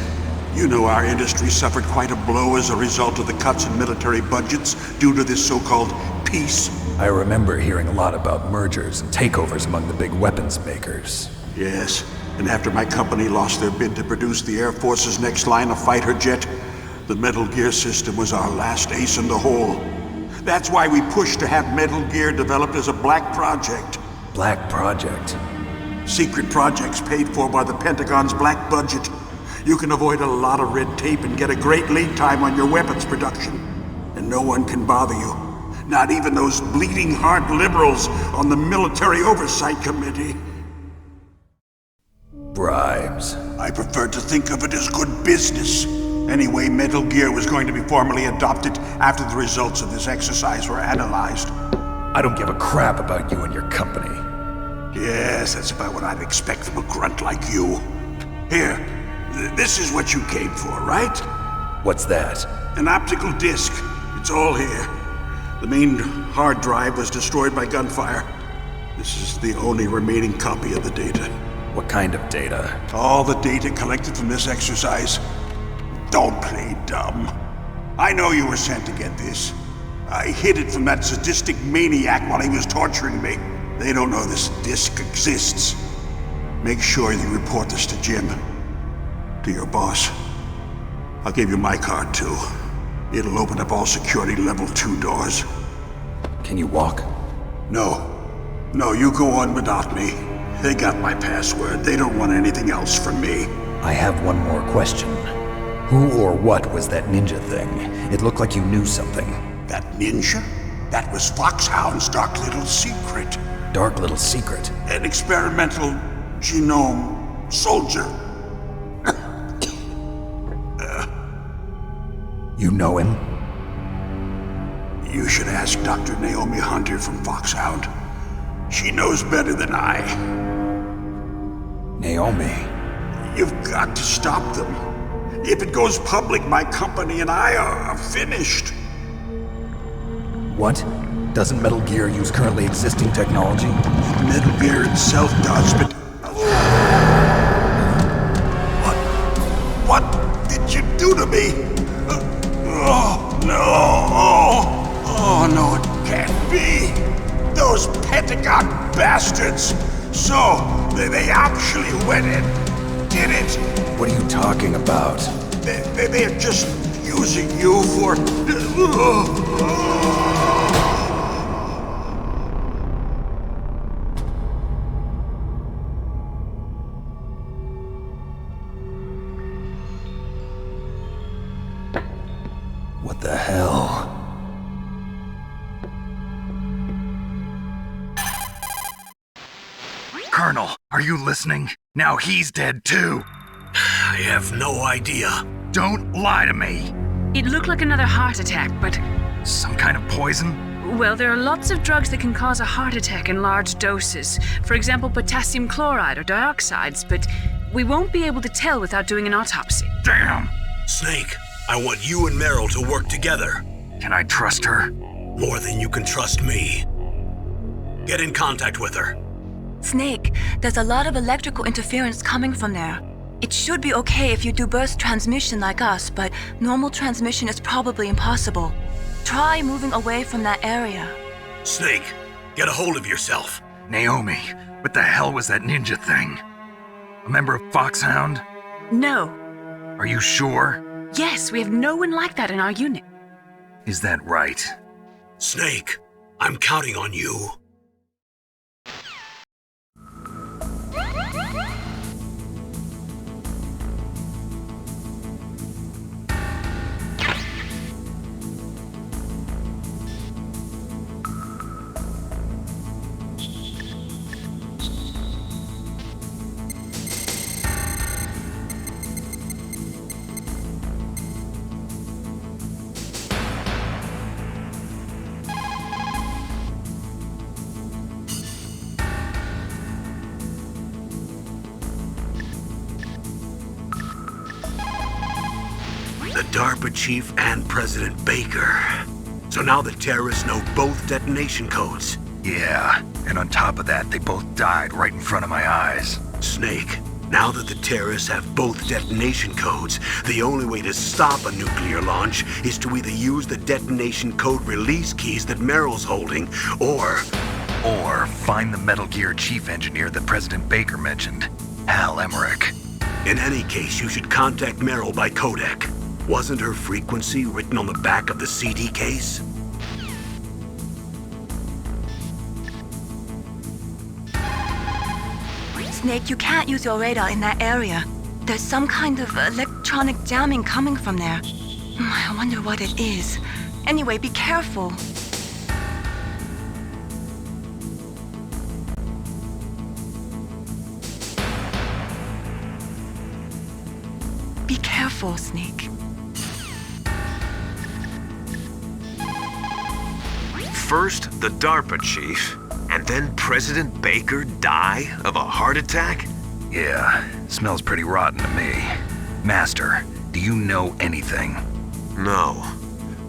You know our industry suffered quite a blow as a result of the cuts in military budgets due to this so-called peace. I remember hearing a lot about mergers and takeovers among the big weapons makers. Yes, And after my company lost their bid to produce the Air Force's next line of fighter jet, the Metal Gear system was our last ace in the hole. That's why we pushed to have Metal Gear developed as a black project. Black project? Secret projects paid for by the Pentagon's black budget. You can avoid a lot of red tape and get a great lead time on your weapons production. And no one can bother you. Not even those bleeding heart liberals on the Military Oversight Committee. Bribes. I prefer to think of it as good business. Anyway, Metal Gear was going to be formally adopted after the results of this exercise were analyzed. I don't give a crap about you and your company. Yes, that's about what I'd expect from a grunt like you. Here, this is what you came for, right? What's that? An optical disc. It's all here. The main hard drive was destroyed by gunfire. This is the only remaining copy of the data. What kind of data? All the data collected from this exercise. Don't play dumb. I know you were sent to get this. I hid it from that sadistic maniac while he was torturing me. They don't know this disc exists. Make sure you report this to Jim. To your boss. I'll give you my card too. It'll open up all security level 2 doors. Can you walk? No. No, you go on without me. They got my password. They don't want anything else from me. I have one more question. Who or what was that ninja thing? It looked like you knew something. That ninja? That was Foxhound's dark little secret. Dark little secret? An experimental genome soldier. You know him? You should ask Dr. Naomi Hunter from Foxhound. She knows better than I. Naomi? You've got to stop them. If it goes public, my company and I are finished. What? Doesn't Metal Gear use currently existing technology? Metal Gear itself does, but... What did you do to me? Oh, no. Oh, no, it can't be. Those Pentagon bastards. So, they actually went and did it. What are you talking about? They're just using you for... What the hell? Colonel, are you listening? Now he's dead too. I have no idea. Don't lie to me. It looked like another heart attack, but... Some kind of poison? Well, there are lots of drugs that can cause a heart attack in large doses. For example, potassium chloride or dioxides, but we won't be able to tell without doing an autopsy. Damn! Snake, I want you and Meryl to work together. Can I trust her? More than you can trust me. Get in contact with her. Snake, there's a lot of electrical interference coming from there. It should be okay if you do burst transmission like us, but normal transmission is probably impossible. Try moving away from that area. Snake, get a hold of yourself. Naomi, what the hell was that ninja thing? A member of Foxhound? No. Are you sure? Yes, we have no one like that in our unit. Is that right? Snake, I'm counting on you. The DARPA chief and President Baker. So now the terrorists know both detonation codes. Yeah, and on top of that, they both died right in front of my eyes. Snake, now that the terrorists have both detonation codes, the only way to stop a nuclear launch is to either use the detonation code release keys that Meryl's holding, or find the Metal Gear chief engineer that President Baker mentioned. Hal Emmerich. In any case, you should contact Meryl by codec. Wasn't her frequency written on the back of the CD case? Snake, you can't use your radar in that area. There's some kind of electronic jamming coming from there. I wonder what it is. Anyway, be careful. Be careful, Snake. First, the DARPA chief, and then President Baker die of a heart attack? Yeah, smells pretty rotten to me. Master, do you know anything? No,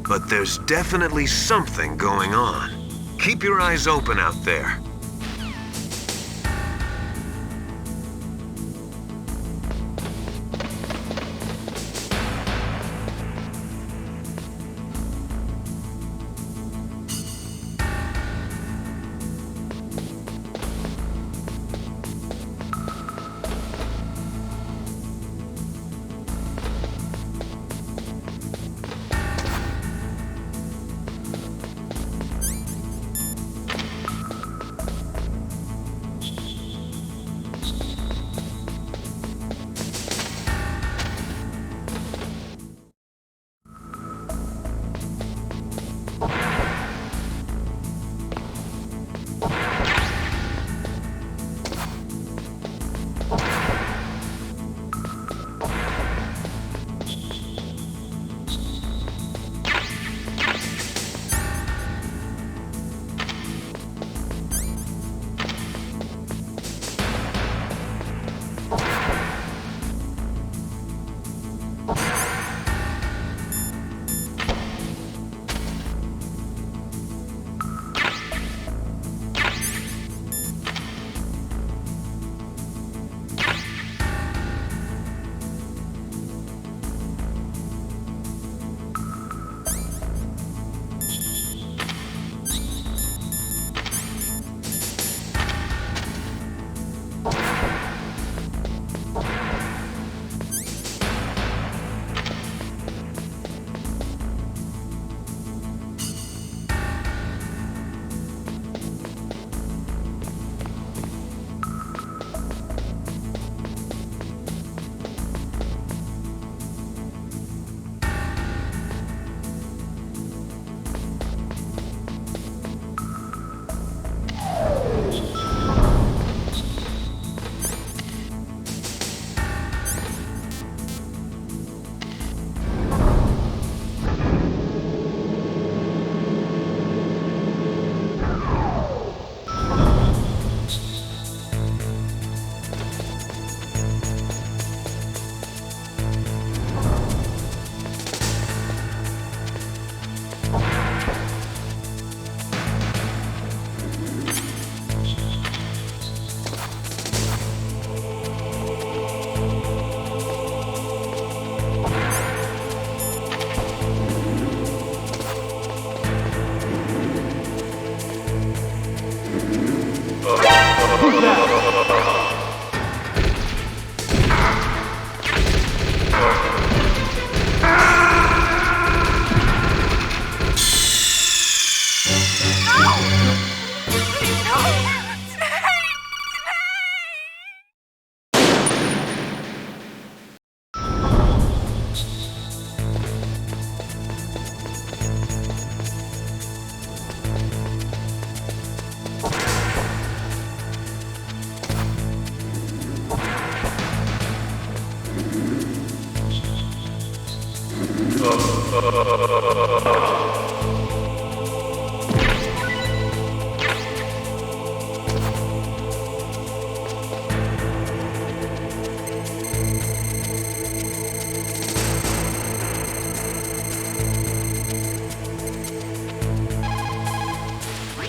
but there's definitely something going on. Keep your eyes open out there.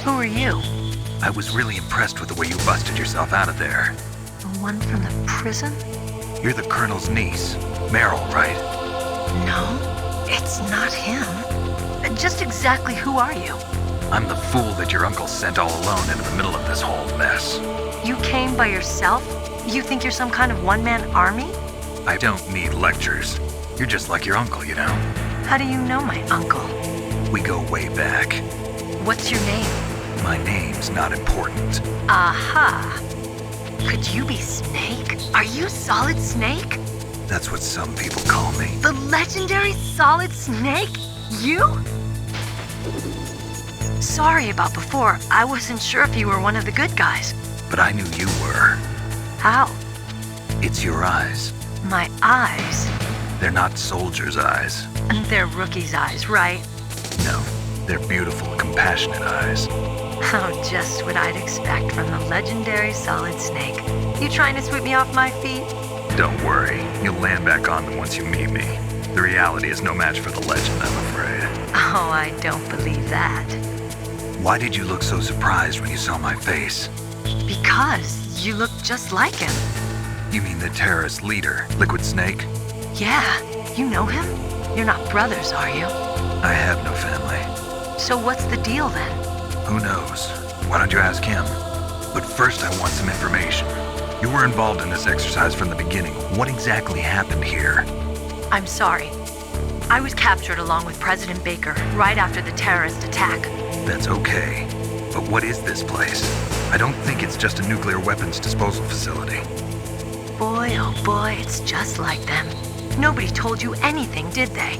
Who are you? I was really impressed with the way you busted yourself out of there. The one from the prison? You're the Colonel's niece, Meryl, right? No, it's not him. Just exactly who are you? I'm the fool that your uncle sent all alone into the middle of this whole mess. You came by yourself? You think you're some kind of one-man army? I don't need lectures. You're just like your uncle, you know. How do you know my uncle? We go way back. What's your name? My name's not important. Aha. Could you be Snake? Are you Solid Snake? That's what some people call me. The legendary Solid Snake? You? Sorry about before. I wasn't sure if you were one of the good guys. But I knew you were. How? It's your eyes. My eyes? They're not soldiers' eyes. They're rookies' eyes, right? No, they're beautiful, compassionate eyes. Oh, just what I'd expect from the legendary Solid Snake. You trying to sweep me off my feet? Don't worry, you'll land back on them once you meet me. The reality is no match for the legend, I'm afraid. Oh, I don't believe that. Why did you look so surprised when you saw my face? Because you look just like him. You mean the terrorist leader, Liquid Snake? Yeah, you know him? You're not brothers, are you? I have no family. So what's the deal then? Who knows? Why don't you ask him? But first I want some information. You were involved in this exercise from the beginning. What exactly happened here? I'm sorry. I was captured along with President Baker right after the terrorist attack. That's okay. But what is this place? I don't think it's just a nuclear weapons disposal facility. Boy, oh boy, it's just like them. Nobody told you anything, did they?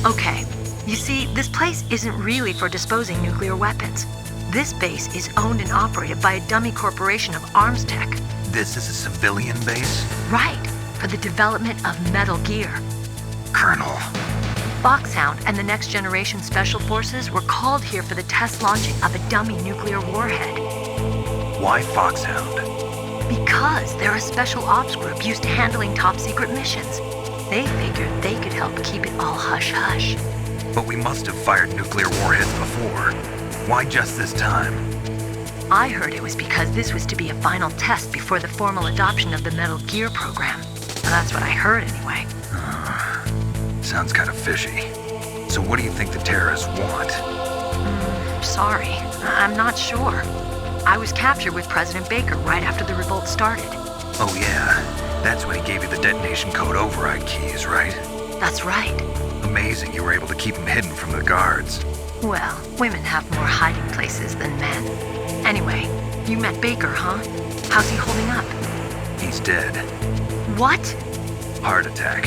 Okay, you see, this place isn't really for disposing nuclear weapons. This base is owned and operated by a dummy corporation of arms tech. This is a civilian base? Right, for the development of Metal Gear. Colonel. Foxhound and the Next Generation Special Forces were called here for the test launching of a dummy nuclear warhead. Why Foxhound? Because they're a special ops group used to handling top-secret missions. They figured they could help keep it all hush-hush. But we must have fired nuclear warheads before. Why just this time? I heard it was because this was to be a final test before the formal adoption of the Metal Gear program. Well, that's what I heard anyway. Sounds kind of fishy. So what do you think the terrorists want? Sorry, I'm not sure. I was captured with President Baker right after the revolt started. Oh yeah, that's when he gave you the detonation code override keys, right? That's right. Amazing you were able to keep him hidden from the guards. Well, women have more hiding places than men. Anyway, you met Baker, huh? How's he holding up? He's dead. What? Heart attack.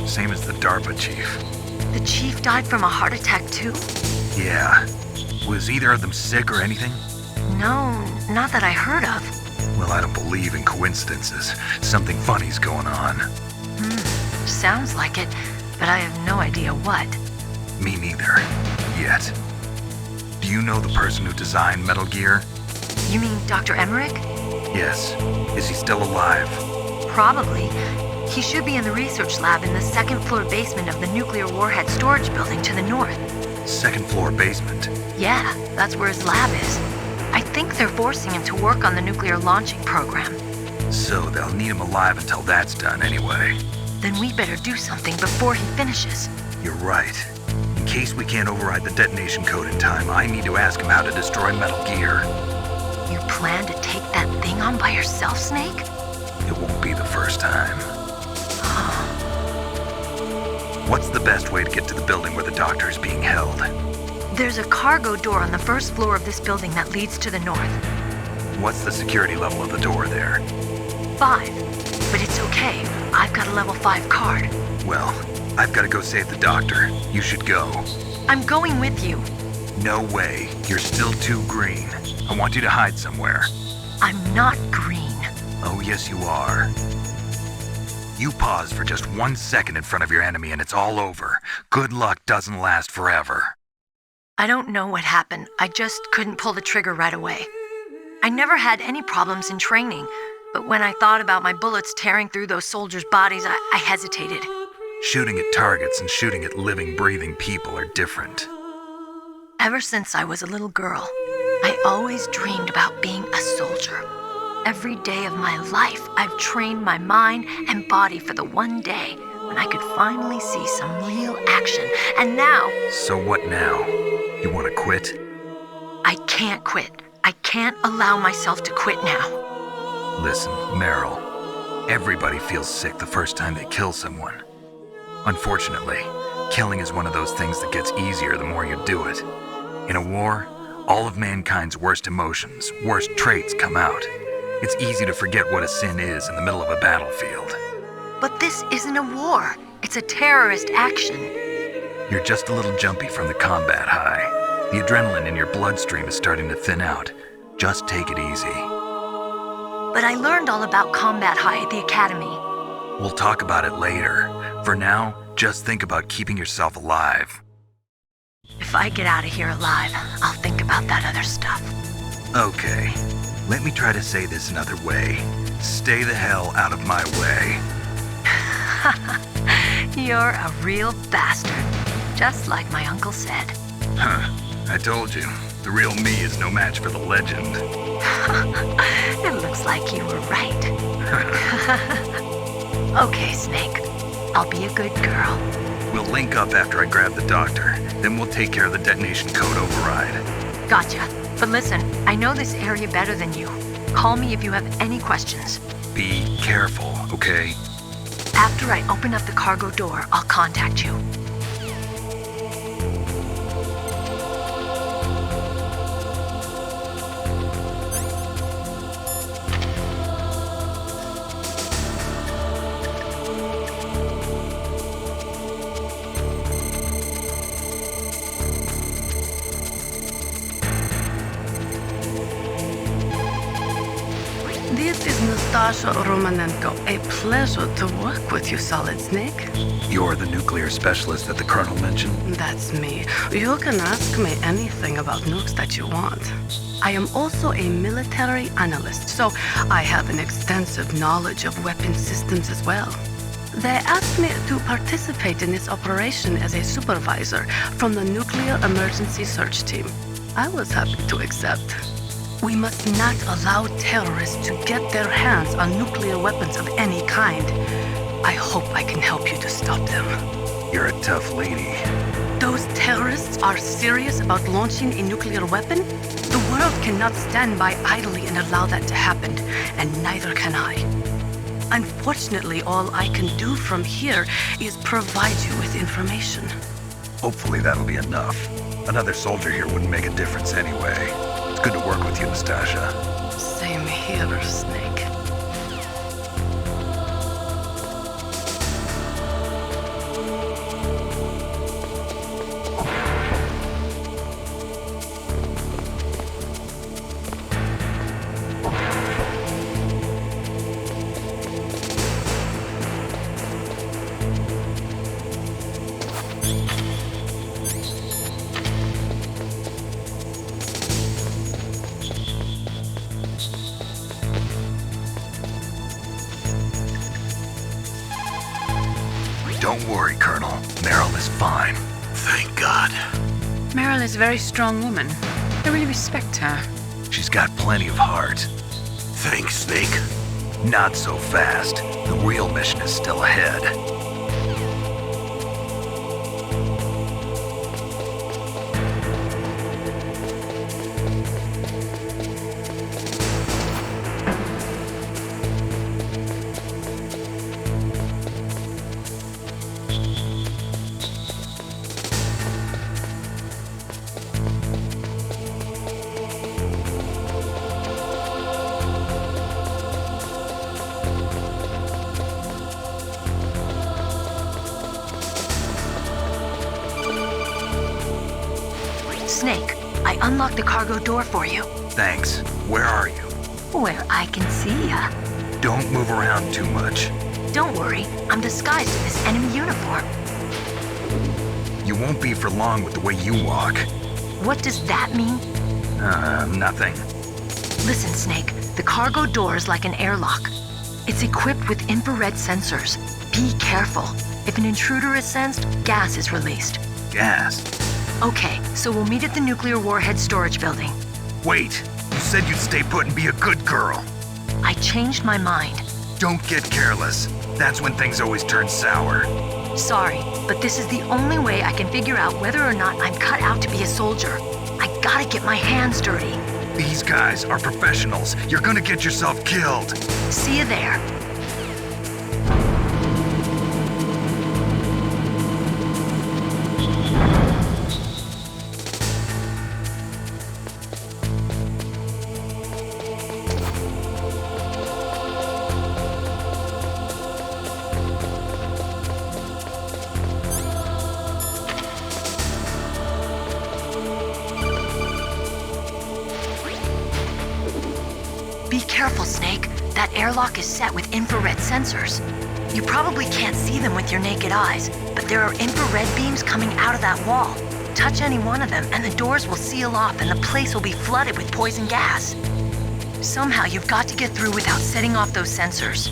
Same as the DARPA chief. The chief died from a heart attack too? Yeah. Was either of them sick or anything? No, not that I heard of. Well, I don't believe in coincidences. Something funny's going on. Sounds like it, but I have no idea what. Me neither. Yet. Do you know the person who designed Metal Gear? You mean Dr. Emmerich? Yes. Is he still alive? Probably. He should be in the research lab in the second floor basement of the nuclear warhead storage building to the north. Second floor basement? Yeah, that's where his lab is. I think they're forcing him to work on the nuclear launching program. So they'll need him alive until that's done anyway. Then we better do something before he finishes. You're right. In case we can't override the detonation code in time, I need to ask him how to destroy Metal Gear. You plan to take that thing on by yourself, Snake? It won't be the first time. What's the best way to get to the building where the doctor is being held? There's a cargo door on the first floor of this building that leads to the north. What's the security level of the door there? 5. But it's okay. I've got a level 5 card. Well, I've got to go save the doctor. You should go. I'm going with you. No way. You're still too green. I want you to hide somewhere. I'm not green. Oh, yes, you are. You pause for just 1 second in front of your enemy and it's all over. Good luck doesn't last forever. I don't know what happened. I just couldn't pull the trigger right away. I never had any problems in training, but when I thought about my bullets tearing through those soldiers' bodies, I hesitated. Shooting at targets and shooting at living, breathing people are different. Ever since I was a little girl, I always dreamed about being a soldier. Every day of my life, I've trained my mind and body for the one day when I could finally see some real action. And now... So what now? You want to quit? I can't quit. I can't allow myself to quit now. Listen, Meryl, everybody feels sick the first time they kill someone. Unfortunately, killing is one of those things that gets easier the more you do it. In a war, all of mankind's worst emotions, worst traits come out. It's easy to forget what a sin is in the middle of a battlefield. But this isn't a war. It's a terrorist action. You're just a little jumpy from the combat high. The adrenaline in your bloodstream is starting to thin out. Just take it easy. But I learned all about combat high at the academy. We'll talk about it later. For now, just think about keeping yourself alive. If I get out of here alive, I'll think about that other stuff. Okay, let me try to say this another way. Stay the hell out of my way. You're a real bastard, just like my uncle said. Huh, I told you, the real me is no match for the legend. It looks like you were right. Okay, Snake, I'll be a good girl. We'll link up after I grab the doctor, then we'll take care of the detonation code override. Gotcha. But listen, I know this area better than you. Call me if you have any questions. Be careful, okay? After I open up the cargo door, I'll contact you. This is Nastasha Romanenko. A pleasure to work with you, Solid Snake. You're the nuclear specialist that the Colonel mentioned? That's me. You can ask me anything about nukes that you want. I am also a military analyst, so I have an extensive knowledge of weapon systems as well. They asked me to participate in this operation as a supervisor from the Nuclear Emergency Search Team. I was happy to accept. We must not allow terrorists to get their hands on nuclear weapons of any kind. I hope I can help you to stop them. You're a tough lady. Those terrorists are serious about launching a nuclear weapon? The world cannot stand by idly and allow that to happen, and neither can I. Unfortunately, all I can do from here is provide you with information. Hopefully that'll be enough. Another soldier here wouldn't make a difference anyway. It's good to work with you, Nastasha. Same here, Snake. Don't worry, Colonel. Meryl is fine. Thank God. Meryl is a very strong woman. I really respect her. She's got plenty of heart. Thanks, Snake. Not so fast. The real mission is still ahead. Snake, I unlocked the cargo door for you. Thanks. Where are you? Where I can see ya. Don't move around too much. Don't worry, I'm disguised in this enemy uniform. You won't be for long with the way you walk. What does that mean? Nothing. Listen, Snake, the cargo door is like an airlock. It's equipped with infrared sensors. Be careful. If an intruder is sensed, gas is released. Gas? Okay, so we'll meet at the nuclear warhead storage building. Wait, you said you'd stay put and be a good girl. I changed my mind. Don't get careless. That's when things always turn sour. Sorry, but this is the only way I can figure out whether or not I'm cut out to be a soldier. I gotta get my hands dirty. These guys are professionals. You're gonna get yourself killed. See you there. Be careful, Snake. That airlock is set with infrared sensors. You probably can't see them with your naked eyes, but there are infrared beams coming out of that wall. Touch any one of them, and the doors will seal off and the place will be flooded with poison gas. Somehow you've got to get through without setting off those sensors.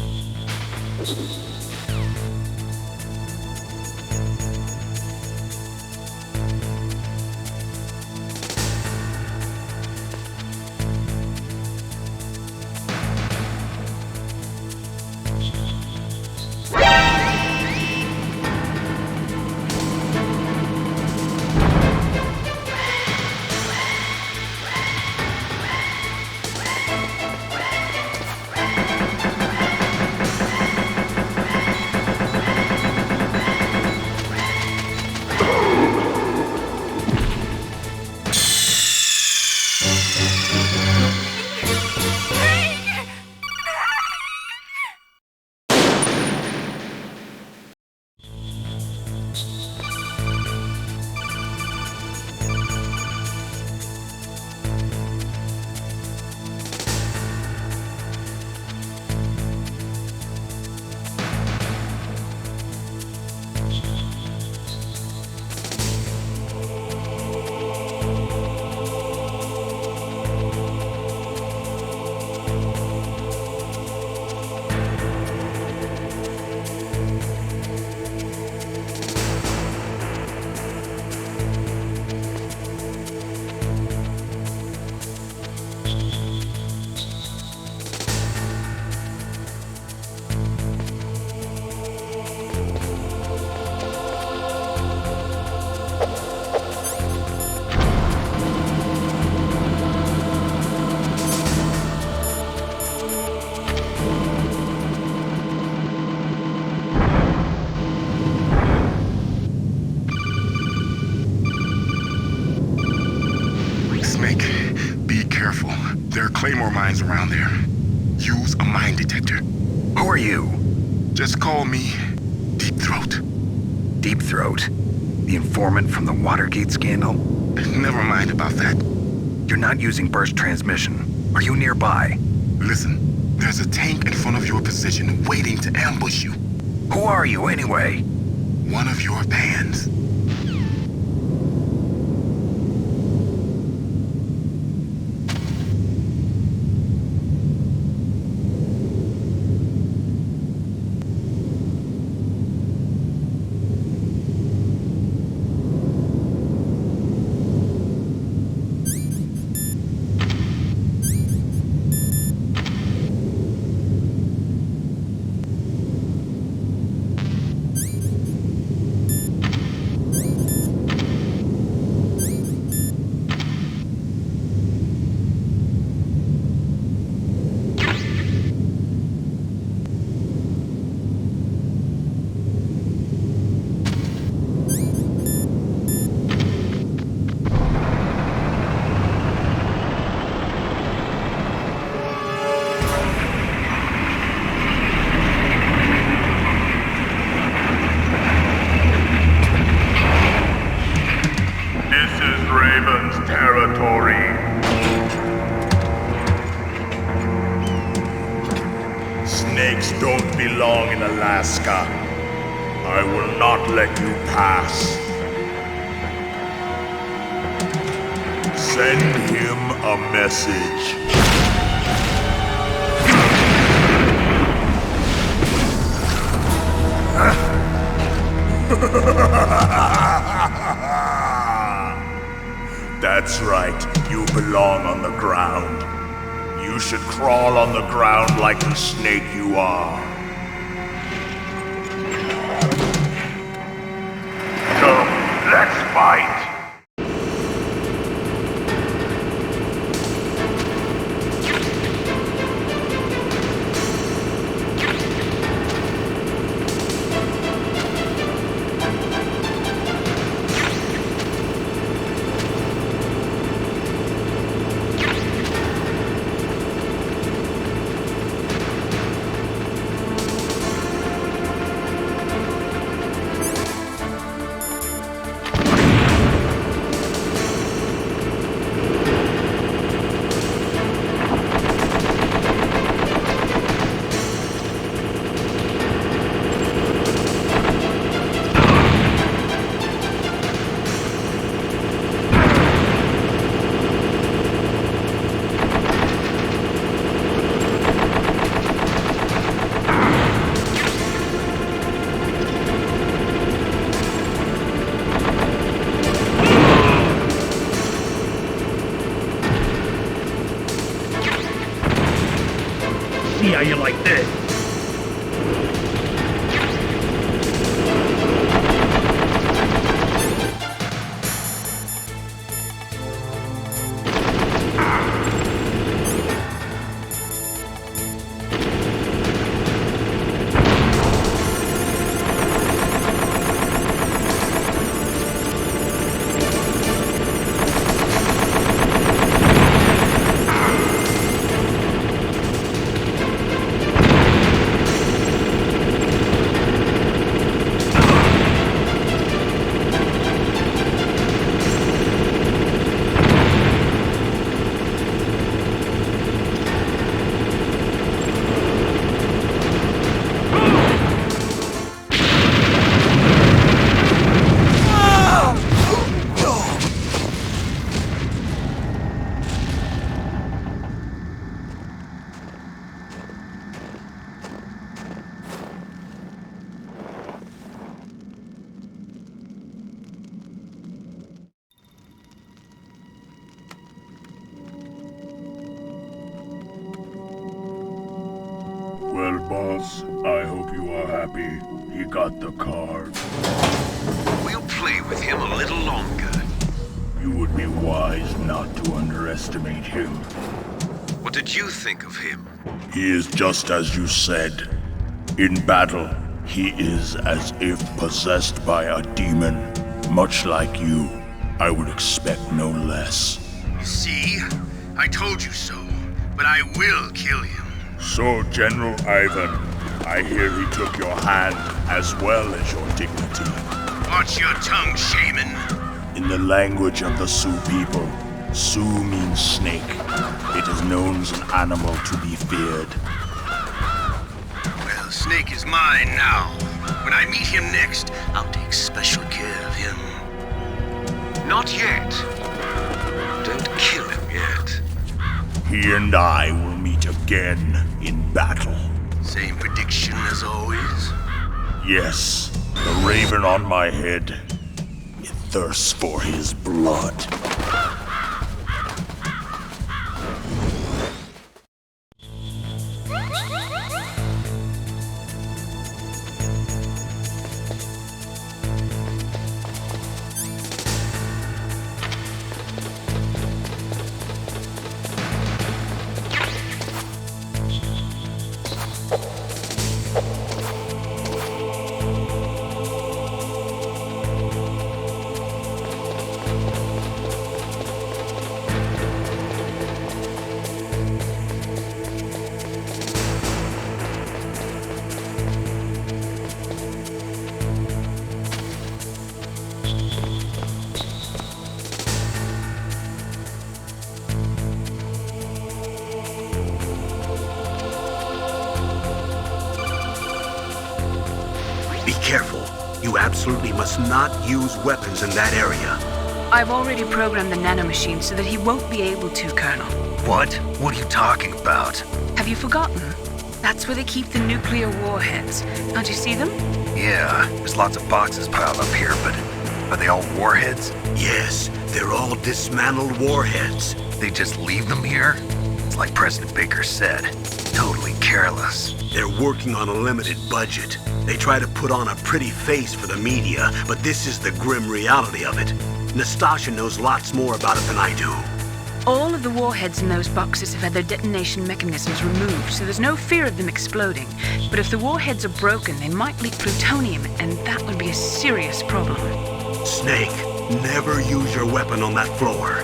There are claymore mines around there. Use a mine detector. Who are you? Just call me Deep Throat. Deep Throat? The informant from the Watergate scandal? Never mind about that. You're not using burst transmission. Are you nearby? Listen, there's a tank in front of your position waiting to ambush you. Who are you anyway? One of your fans. Snakes don't belong in Alaska. I will not let you pass. Send him a message. That's right, you belong on the ground. You should crawl on the ground like the snake you are. Come, let's fight! see how you like this. Well, boss, I hope you are happy. He got the card. We'll play with him a little longer. You would be wise not to underestimate him. What did you think of him? He is just as you said. In battle, he is as if possessed by a demon. Much like you, I would expect no less. You see? I told you so, but I will kill him. So, General Ivan, I hear he took your hand as well as your dignity. Watch your tongue, shaman. In the language of the Sioux people, Sioux means snake. It is known as an animal to be feared. Well, Snake is mine now. When I meet him next, I'll take special care of him. Not yet. Don't kill him yet. He and I will meet again in battle. Same prediction as always? Yes, the raven on my head. It thirsts for his blood. Be careful. You absolutely must not use weapons in that area. I've already programmed the nanomachine so that he won't be able to, Colonel. What? What are you talking about? Have you forgotten? That's where they keep the nuclear warheads. Don't you see them? Yeah, there's lots of boxes piled up here, but are they all warheads? Yes, they're all dismantled warheads. They just leave them here? It's like President Baker said. Totally careless. They're working on a limited budget. They try to put on a pretty face for the media, but this is the grim reality of it. Nastasha knows lots more about it than I do. All of the warheads in those boxes have had their detonation mechanisms removed, so there's no fear of them exploding. But if the warheads are broken, they might leak plutonium, and that would be a serious problem. Snake, never use your weapon on that floor.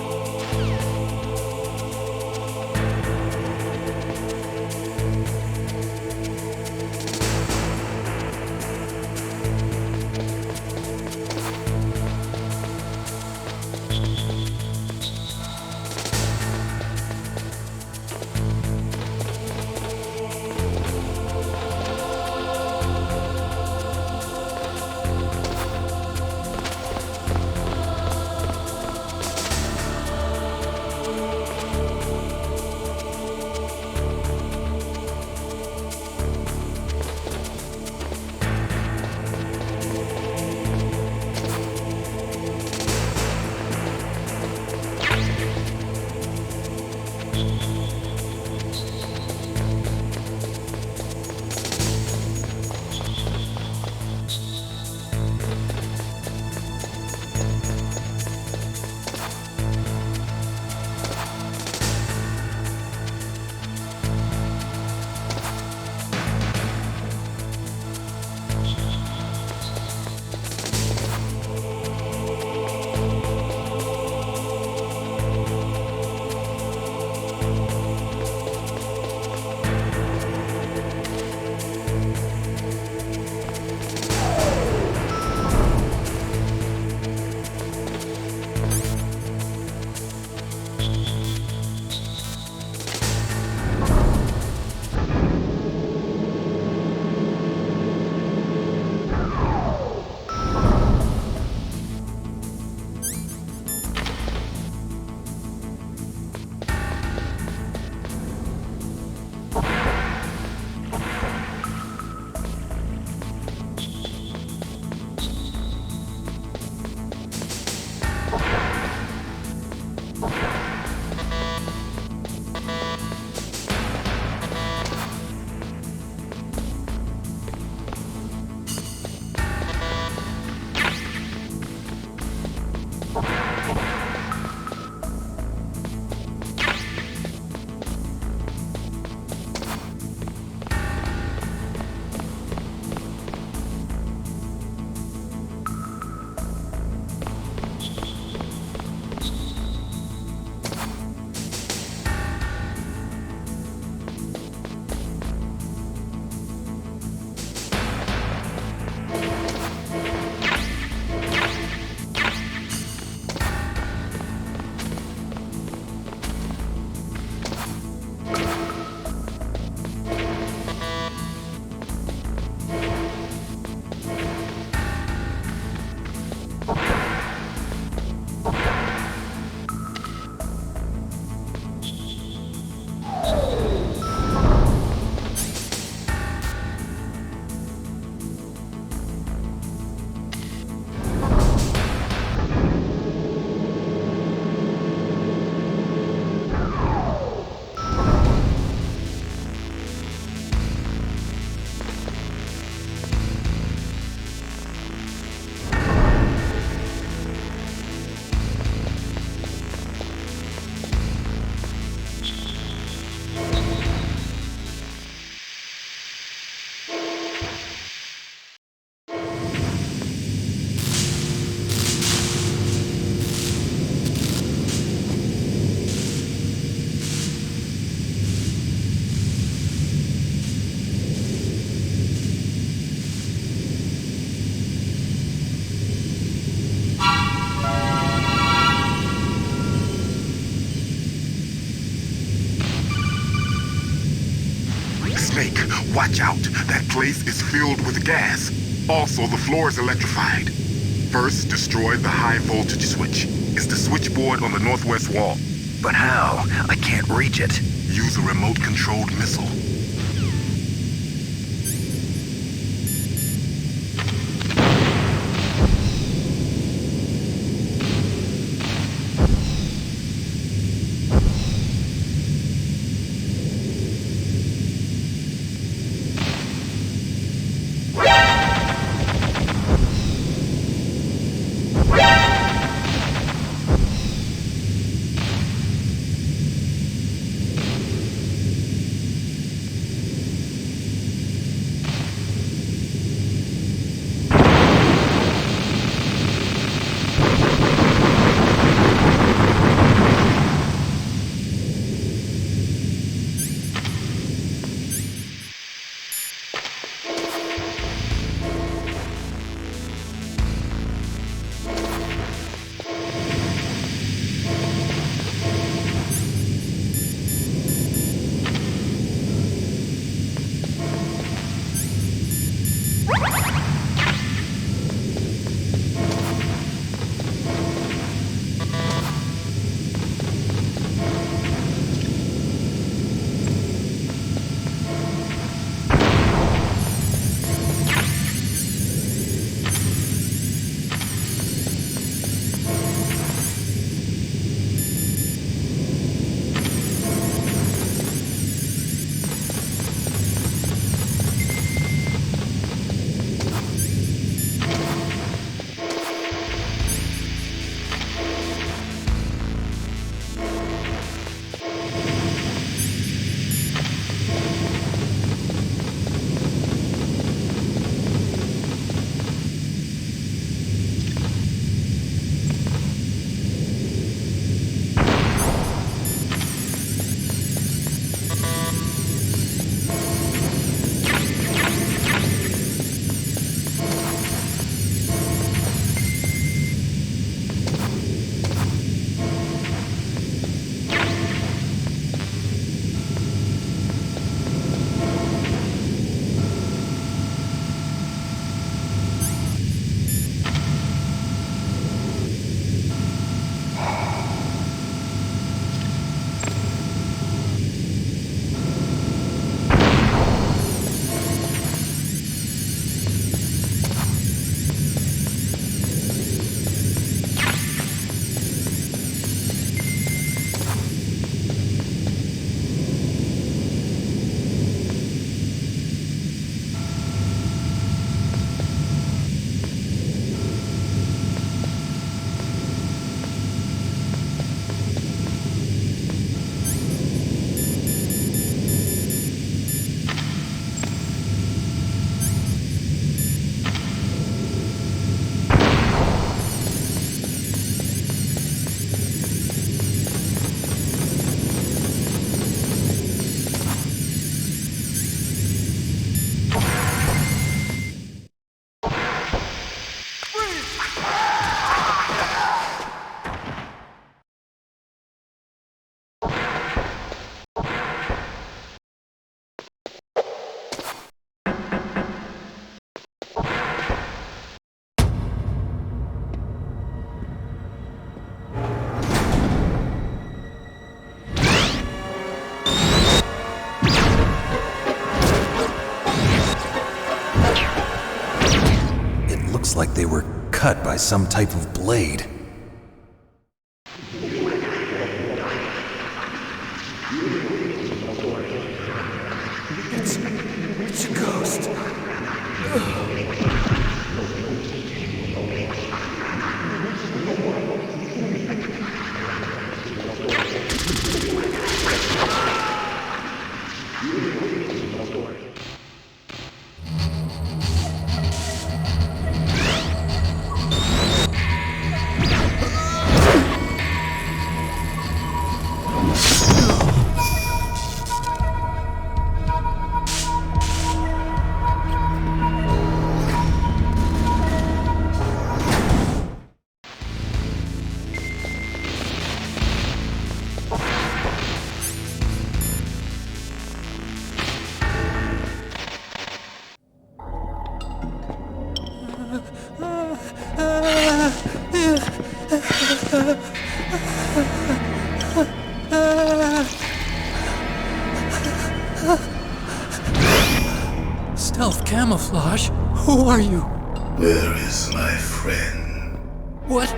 Snake, watch out. That place is filled with gas. Also, the floor is electrified. First, destroy the high voltage switch. It's the switchboard on the northwest wall. But how? I can't reach it. Use a remote-controlled missile. Like they were cut by some type of blade. It's a ghost. stealth camouflage. Who are you? Where is my friend? What?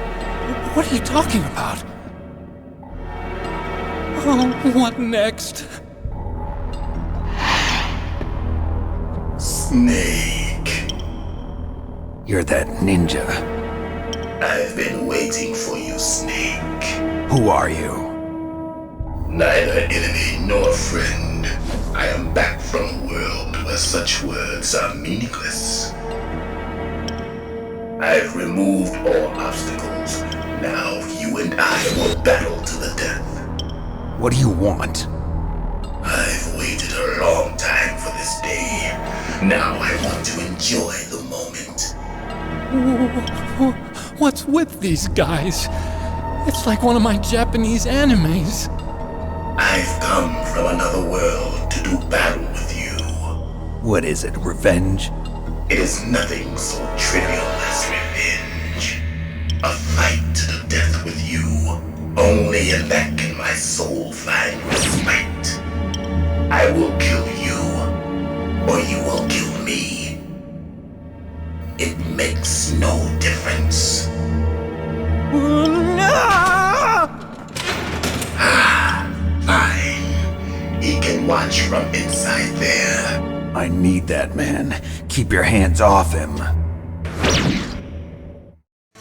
What are you talking about? Oh, what next? Snake. You're that ninja. I've been waiting for you, Snake. Who are you? Neither enemy nor friend. I am back from a world where such words are meaningless. I've removed all obstacles. Now you and I will battle to the death. What do you want? I've waited a long time for this day. Now I want to enjoy the moment. What's with these guys? It's like one of my Japanese animes. I've come from another world to do battle with you. What is it, revenge? It is nothing so trivial as revenge. A fight to the death with you. Only in that can my soul find respite. I will kill you, or you will kill me. It makes no difference. Fine. He can watch from inside there. I need that man. Keep your hands off him.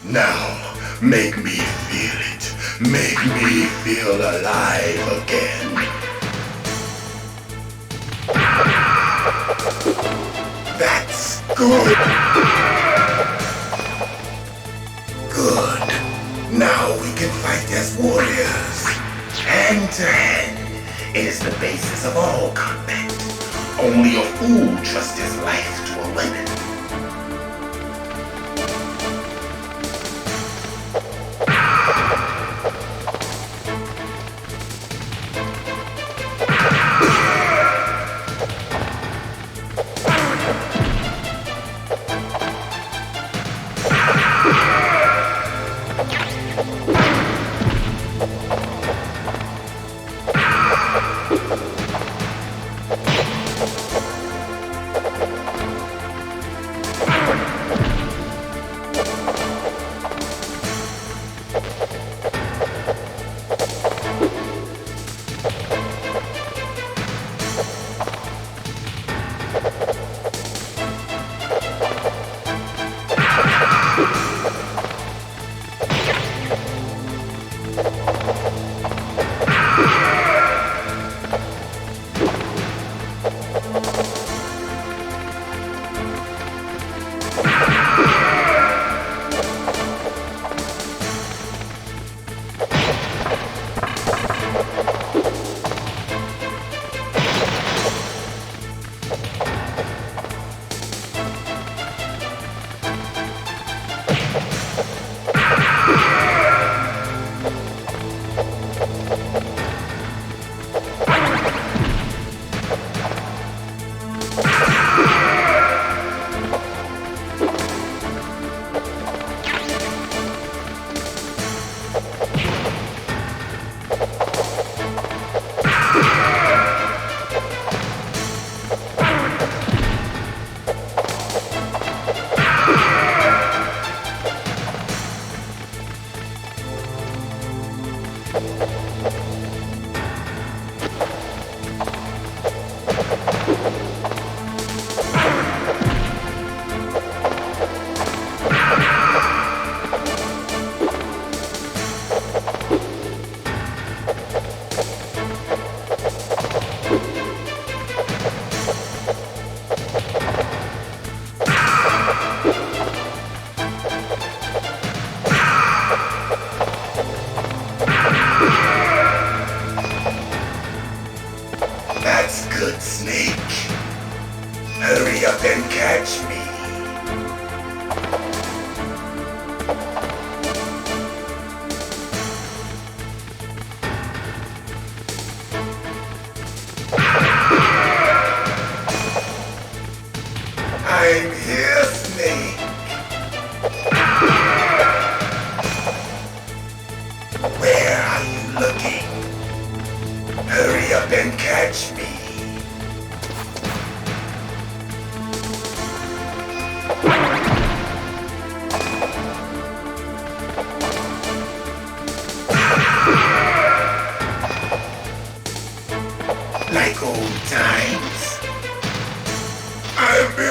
Now, make me feel it. Make me feel alive again. That's good. Good. Now we can fight as warriors. Hand to hand. It is the basis of all combat. Only a fool trusts his life to a weapon.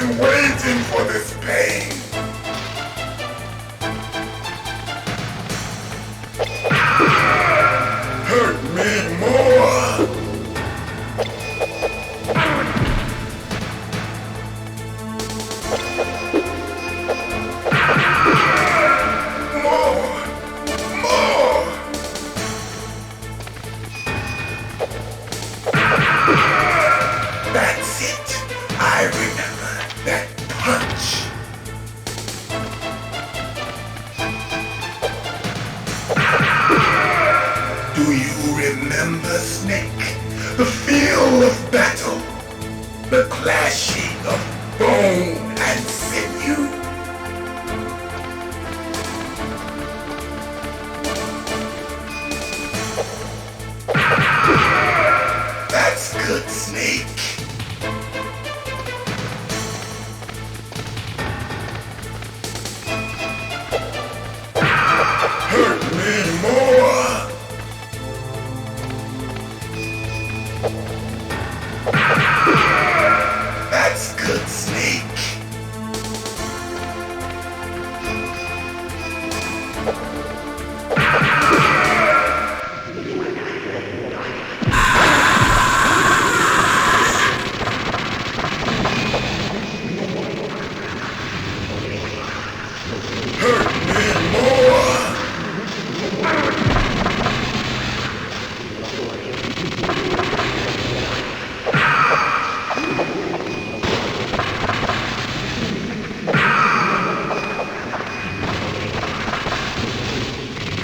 been waiting for this pain. Hurt me more. That's it. I remember that punch. Do you remember, Snake? The feel of battle. The clashing of bone and sinew. That's good, Snake. Hurt me more. That's good, Snake. Hurt me more.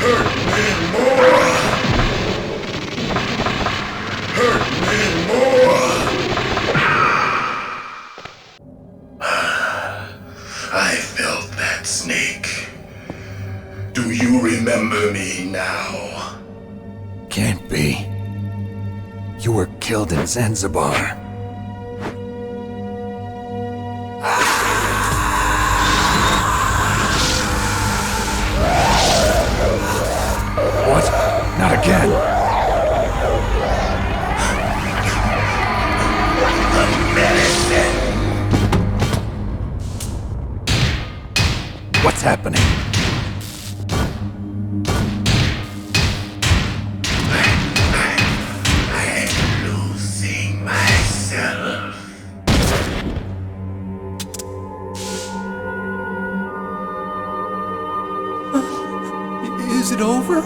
Hurt me more. Hurt me more. I felt that, Snake. Do you remember me now? Can't be. You were killed in Zanzibar. What? Not again! What's happening? I'm losing myself. Is it over?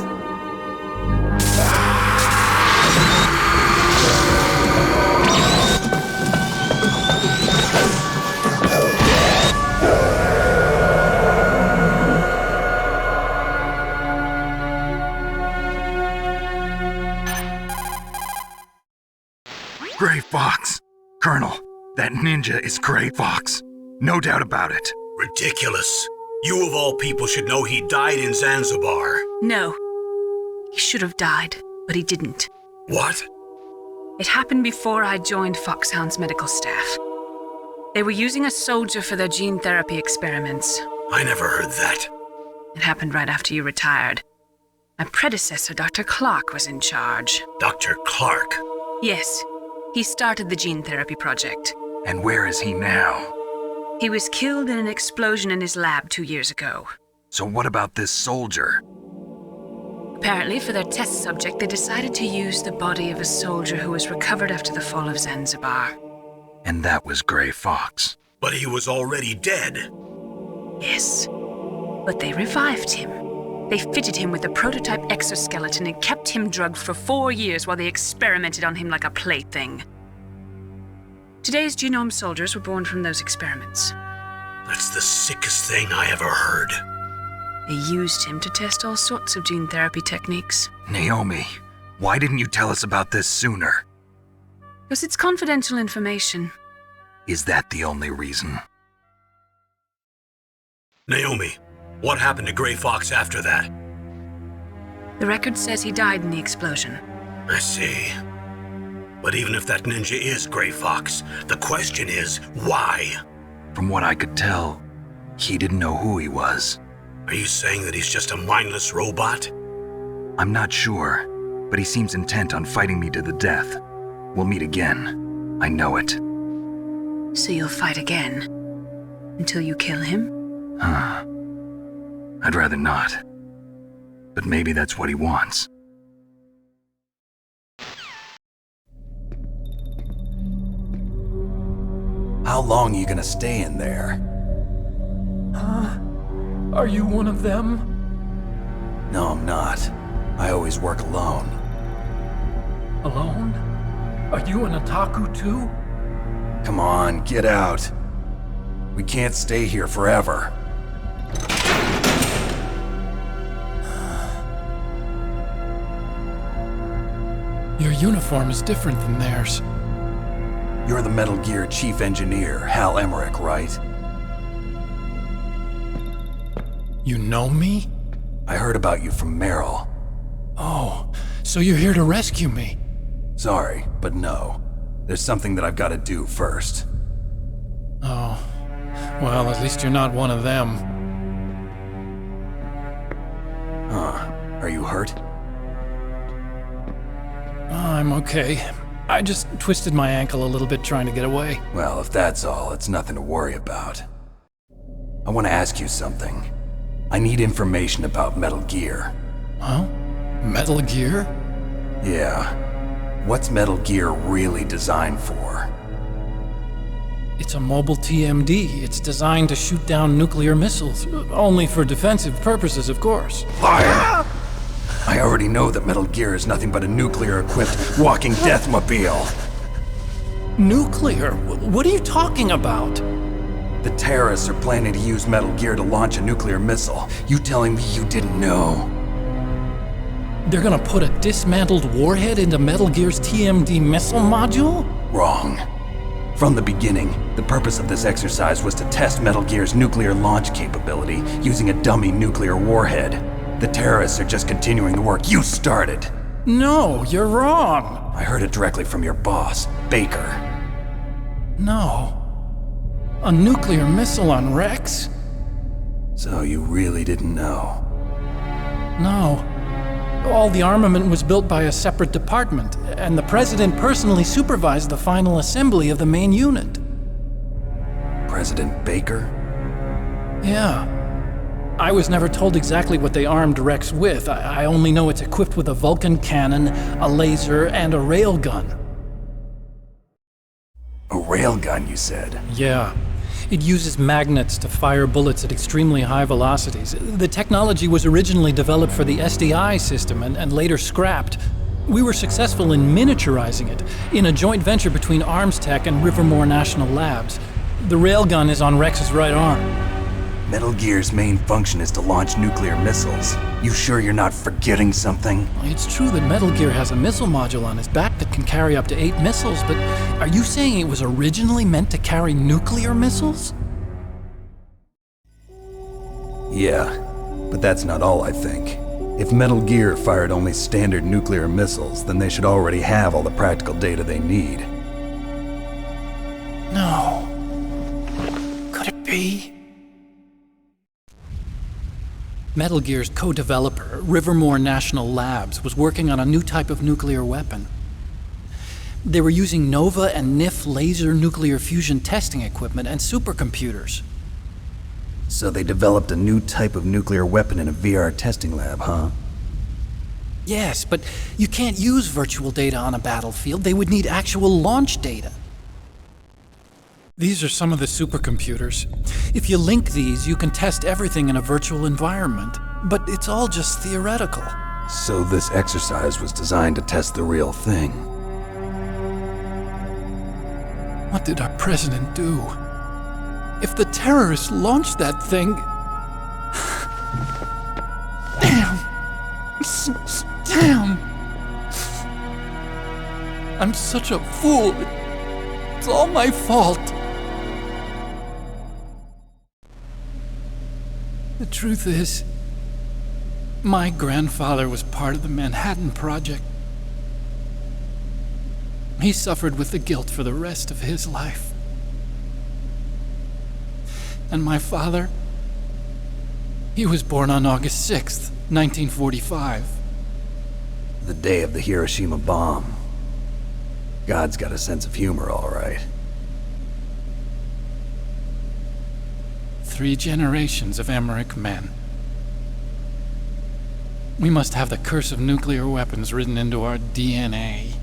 Gray Fox! Colonel, that ninja is Gray Fox. No doubt about it. Ridiculous. You of all people should know he died in Zanzibar. No. He should have died, but he didn't. What? It happened before I joined Foxhound's medical staff. They were using a soldier for their gene therapy experiments. I never heard that. It happened right after you retired. My predecessor, Dr. Clark, was in charge. Dr. Clark? Yes. He started the gene therapy project. And where is he now? He was killed in an explosion in his lab 2 years ago. So what about this soldier? Apparently, for their test subject, they decided to use the body of a soldier who was recovered after the fall of Zanzibar. And that was Gray Fox. But he was already dead. Yes. But they revived him. They fitted him with a prototype exoskeleton and kept him drugged for 4 years while they experimented on him like a plaything. Today's genome soldiers were born from those experiments. That's the sickest thing I ever heard. They used him to test all sorts of gene therapy techniques. Naomi, why didn't you tell us about this sooner? Because it's confidential information. Is that the only reason? Naomi, what happened to Gray Fox after that? The record says he died in the explosion. I see. But even if that ninja is Gray Fox, the question is, why? From what I could tell, he didn't know who he was. Are you saying that he's just a mindless robot? I'm not sure, but he seems intent on fighting me to the death. We'll meet again. I know it. So you'll fight again? Until you kill him? I'd rather not. But maybe that's what he wants. How long are you gonna stay in there? Are you one of them? No, I'm not. I always work alone. Alone? Are you an otaku too? Come on, get out. We can't stay here forever. Your uniform is different than theirs. You're the Metal Gear Chief Engineer, Hal Emmerich, right? You know me? I heard about you from Meryl. Oh, so you're here to rescue me? Sorry, but no. There's something that I've got to do first. Oh, well, at least you're not one of them. Huh. Are you hurt? I'm okay. I just twisted my ankle a little bit trying to get away. Well, if that's all, it's nothing to worry about. I want to ask you something. I need information about Metal Gear. Huh? Metal Gear? Yeah. What's Metal Gear really designed for? It's a mobile TMD. It's designed to shoot down nuclear missiles. Only for defensive purposes, of course. Liar! I already know that Metal Gear is nothing but a nuclear-equipped walking deathmobile. Nuclear? What are you talking about? The terrorists are planning to use Metal Gear to launch a nuclear missile. You telling me you didn't know? They're gonna put a dismantled warhead into Metal Gear's TMD missile module? Wrong. From the beginning, the purpose of this exercise was to test Metal Gear's nuclear launch capability using a dummy nuclear warhead. The terrorists are just continuing the work you started. No, you're wrong. I heard it directly from your boss, Baker. No. A nuclear missile on Rex? So you really didn't know? No. All the armament was built by a separate department, and the President personally supervised the final assembly of the main unit. President Baker? Yeah. I was never told exactly what they armed Rex with. I only know it's equipped with a Vulcan cannon, a laser, and a railgun. A railgun, you said? Yeah. It uses magnets to fire bullets at extremely high velocities. The technology was originally developed for the SDI system and later scrapped. We were successful in miniaturizing it in a joint venture between Arms Tech and Rivermore National Labs. The railgun is on Rex's right arm. Metal Gear's main function is to launch nuclear missiles. You sure you're not forgetting something? It's true that Metal Gear has a missile module on his back that can carry up to 8 missiles, but are you saying it was originally meant to carry nuclear missiles? Yeah, but that's not all, I think. If Metal Gear fired only standard nuclear missiles, then they should already have all the practical data they need. No. Could it be? Metal Gear's co-developer, Rivermore National Labs, was working on a new type of nuclear weapon. They were using NOVA and NIF laser nuclear fusion testing equipment and supercomputers. So they developed a new type of nuclear weapon in a VR testing lab, huh? Yes, but you can't use virtual data on a battlefield. They would need actual launch data. These are some of the supercomputers. If you link these, you can test everything in a virtual environment. But it's all just theoretical. So this exercise was designed to test the real thing. What did our president do? If the terrorists launched that thing... Damn! Damn! I'm such a fool. It's all my fault. The truth is, my grandfather was part of the Manhattan Project. He suffered with the guilt for the rest of his life. And my father, he was born on August 6th, 1945. The day of the Hiroshima bomb. God's got a sense of humor, all right. 3 generations of Emmerich men. We must have the curse of nuclear weapons written into our DNA.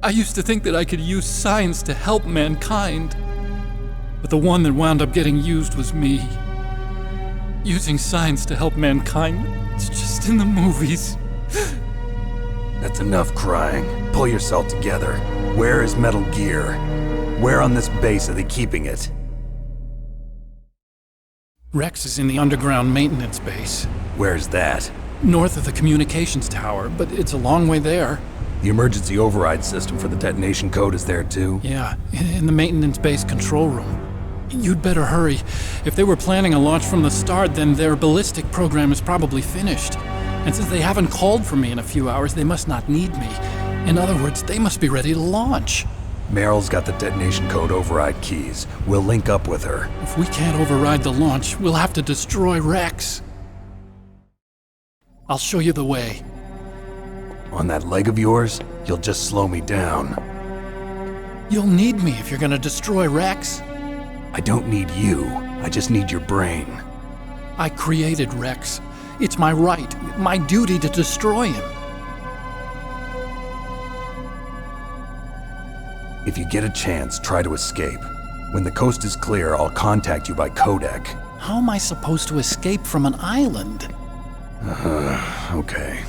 I used to think that I could use science to help mankind, but the one that wound up getting used was me. Using science to help mankind, it's just in the movies. That's enough crying. Pull yourself together. Where is Metal Gear? Where on this base are they keeping it? Rex is in the underground maintenance base. Where's that? North of the communications tower, but it's a long way there. The emergency override system for the detonation code is there too? Yeah, in the maintenance base control room. You'd better hurry. If they were planning a launch from the start, then their ballistic program is probably finished. And since they haven't called for me in a few hours, they must not need me. In other words, they must be ready to launch. Meryl's got the detonation code override keys. We'll link up with her. If we can't override the launch, we'll have to destroy Rex. I'll show you the way. On that leg of yours, you'll just slow me down. You'll need me if you're gonna destroy Rex. I don't need you. I just need your brain. I created Rex. It's my right, my duty to destroy him. If you get a chance, try to escape. When the coast is clear, I'll contact you by codec. How am I supposed to escape from an island? Okay.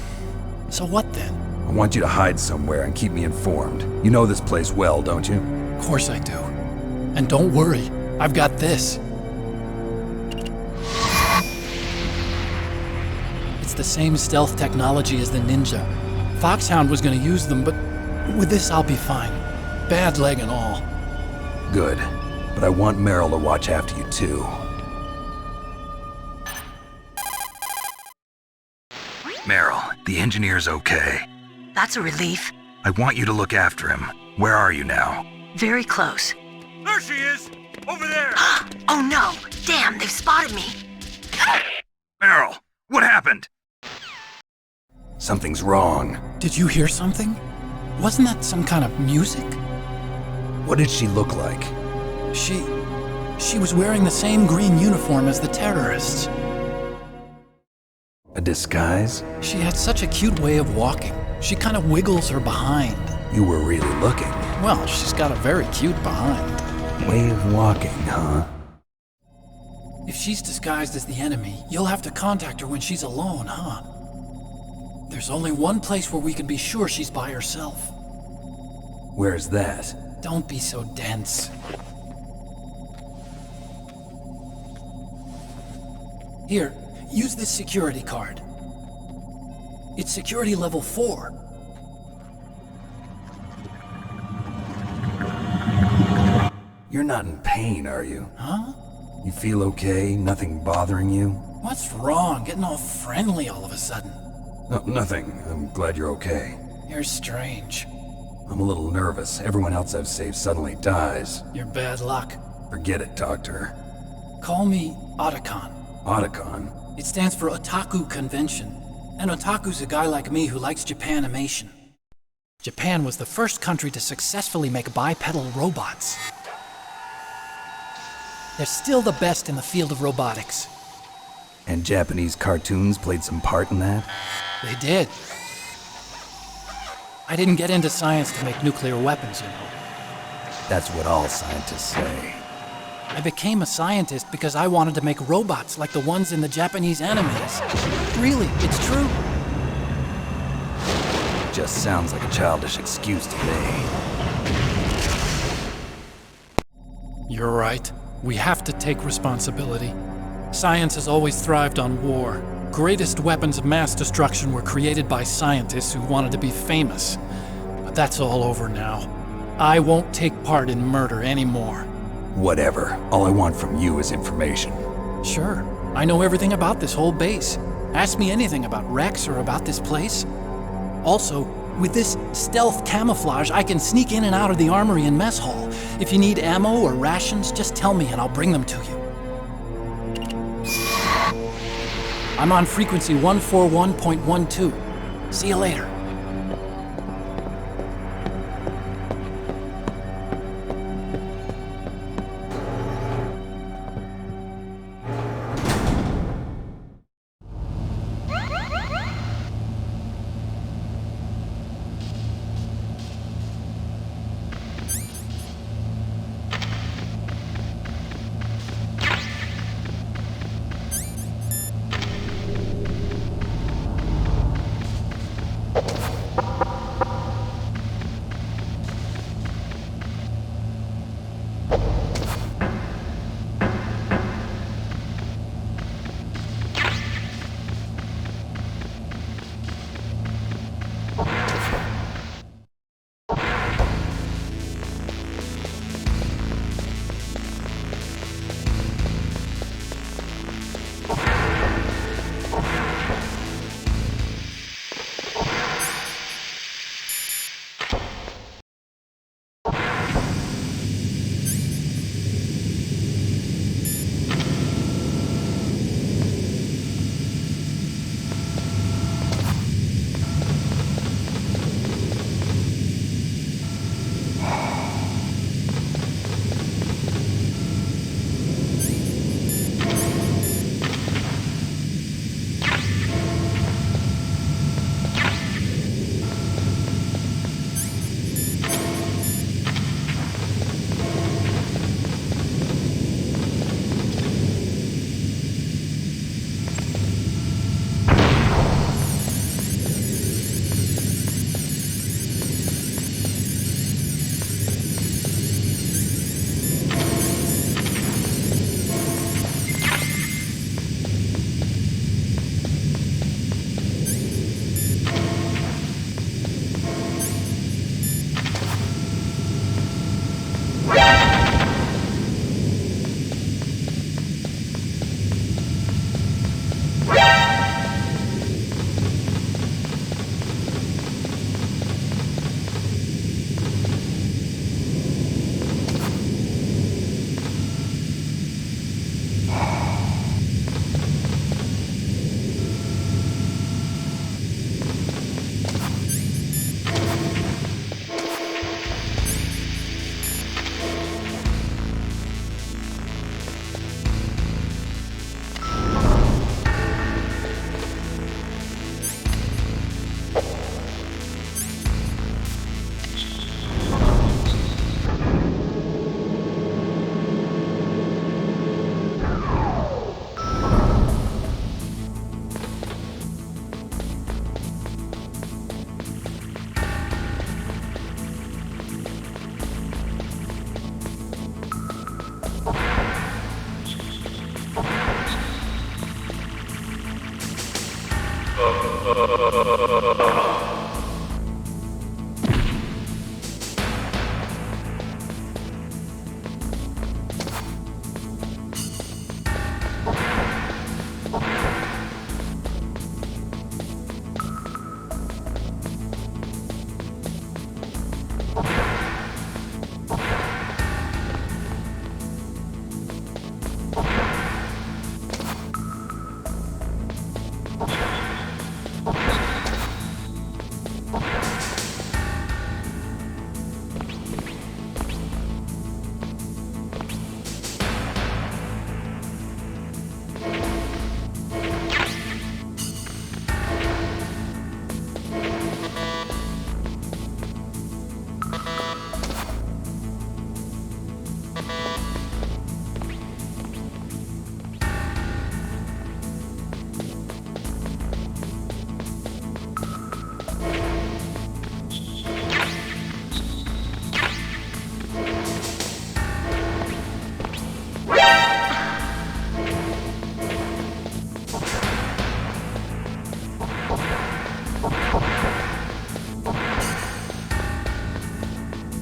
So what then? I want you to hide somewhere and keep me informed. You know this place well, don't you? Of course I do. And don't worry, I've got this. It's the same stealth technology as the Ninja. Foxhound was gonna use them, but with this I'll be fine. Bad leg and all. Good. But I want Meryl to watch after you too. Meryl, the engineer's okay. That's a relief. I want you to look after him. Where are you now? Very close. There she is! Over there! Oh no! Damn, they've spotted me! Meryl, what happened? Something's wrong. Did you hear something? Wasn't that some kind of music? What did she look like? She was wearing the same green uniform as the terrorists. A disguise? She had such a cute way of walking. She kind of wiggles her behind. You were really looking. Well, she's got a very cute behind. Way of walking, huh? If she's disguised as the enemy, you'll have to contact her when she's alone, huh? There's only one place where we can be sure she's by herself. Where's that? Don't be so dense. Here, use this security card. It's security level 4. You're not in pain, are you? Huh? You feel okay? Nothing bothering you? What's wrong? Getting all friendly all of a sudden. No, nothing. I'm glad you're okay. You're strange. I'm a little nervous. Everyone else I've saved suddenly dies. You're bad luck. Forget it, Doctor. Call me Otacon. Otacon? It stands for Otaku Convention. And Otaku's a guy like me who likes Japanimation. Japan was the first country to successfully make bipedal robots. They're still the best in the field of robotics. And Japanese cartoons played some part in that? They did. I didn't get into science to make nuclear weapons, you know. That's what all scientists say. I became a scientist because I wanted to make robots like the ones in the Japanese animes. Really, it's true. Just sounds like a childish excuse to me. You're right. We have to take responsibility. Science has always thrived on war. Greatest weapons of mass destruction were created by scientists who wanted to be famous. But that's all over now. I won't take part in murder anymore. Whatever. All I want from you is information. Sure. I know everything about this whole base. Ask me anything about Rex or about this place. Also, with this stealth camouflage, I can sneak in and out of the armory and mess hall. If you need ammo or rations, just tell me and I'll bring them to you. I'm on frequency 141.12. See you later.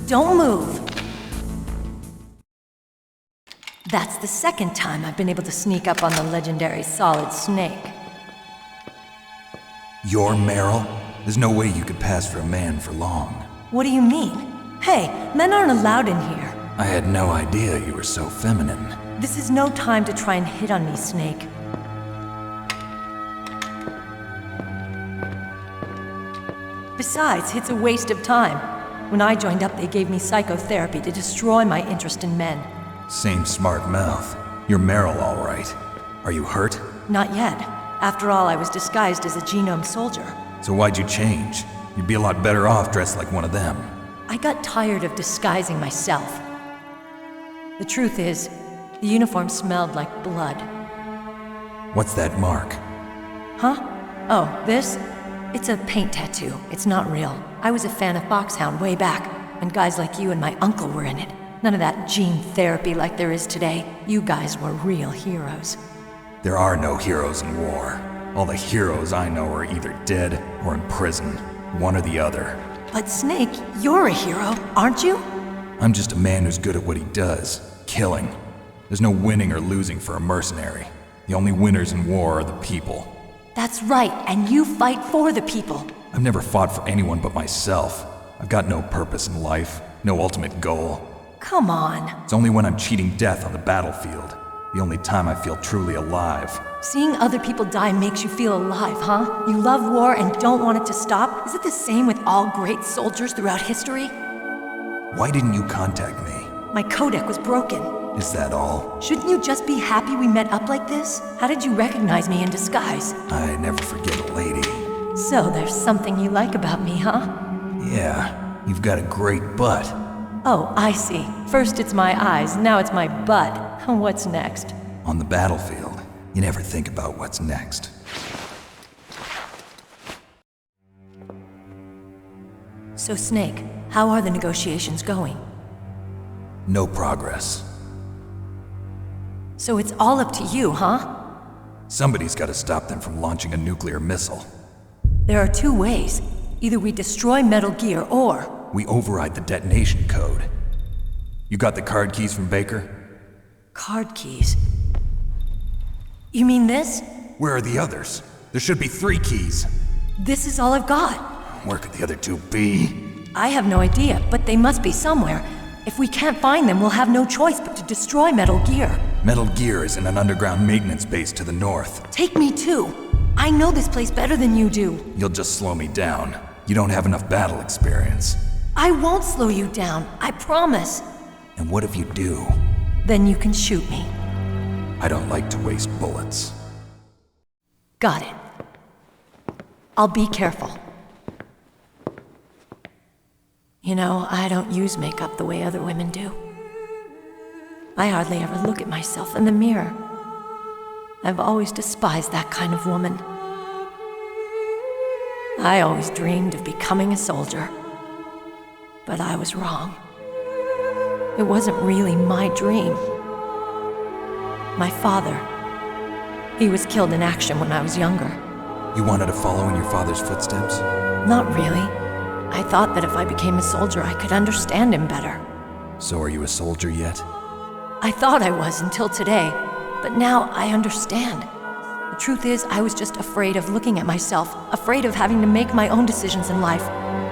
Don't move. That's the second time I've been able to sneak up on the legendary Solid Snake. You're Meryl? There's no way you could pass for a man for long. What do you mean? Hey, men aren't allowed in here. I had no idea you were so feminine. This is no time to try and hit on me, Snake. Besides, it's a waste of time. When I joined up, they gave me psychotherapy to destroy my interest in men. Same smart mouth. You're Meryl, all right. Are you hurt? Not yet. After all, I was disguised as a genome soldier. So why'd you change? You'd be a lot better off dressed like one of them. I got tired of disguising myself. The truth is, the uniform smelled like blood. What's that mark? Huh? Oh, this? It's a paint tattoo. It's not real. I was a fan of Foxhound way back, and guys like you and my uncle were in it. None of that gene therapy like there is today. You guys were real heroes. There are no heroes in war. All the heroes I know are either dead or in prison. One or the other. But Snake, you're a hero, aren't you? I'm just a man who's good at what he does. Killing. There's no winning or losing for a mercenary. The only winners in war are the people. That's right, and you fight for the people. I've never fought for anyone but myself. I've got no purpose in life, no ultimate goal. Come on. It's only when I'm cheating death on the battlefield. The only time I feel truly alive. Seeing other people die makes you feel alive, huh? You love war and don't want it to stop? Is it the same with all great soldiers throughout history? Why didn't you contact me? My codec was broken. Is that all? Shouldn't you just be happy we met up like this? How did you recognize me in disguise? I never forget a lady. So there's something you like about me, huh? Yeah, you've got a great butt. Oh, I see. First it's my eyes, now it's my butt. What's next? On the battlefield, you never think about what's next. So Snake, how are the negotiations going? No progress. So it's all up to you, huh? Somebody's got to stop them from launching a nuclear missile. There are two ways. Either we destroy Metal Gear, or... we override the detonation code. You got the card keys from Baker? Card keys? You mean this? Where are the others? There should be 3 keys. This is all I've got. Where could the other 2 be? I have no idea, but they must be somewhere. If we can't find them, we'll have no choice but to destroy Metal Gear. Metal Gear is in an underground maintenance base to the north. Take me too. I know this place better than you do. You'll just slow me down. You don't have enough battle experience. I won't slow you down, I promise. And what if you do? Then you can shoot me. I don't like to waste bullets. Got it. I'll be careful. You know, I don't use makeup the way other women do. I hardly ever look at myself in the mirror. I've always despised that kind of woman. I always dreamed of becoming a soldier. But I was wrong. It wasn't really my dream. My father, he was killed in action when I was younger. You wanted to follow in your father's footsteps? Not really. I thought that if I became a soldier, I could understand him better. So are you a soldier yet? I thought I was until today, but now I understand. The truth is, I was just afraid of looking at myself, afraid of having to make my own decisions in life.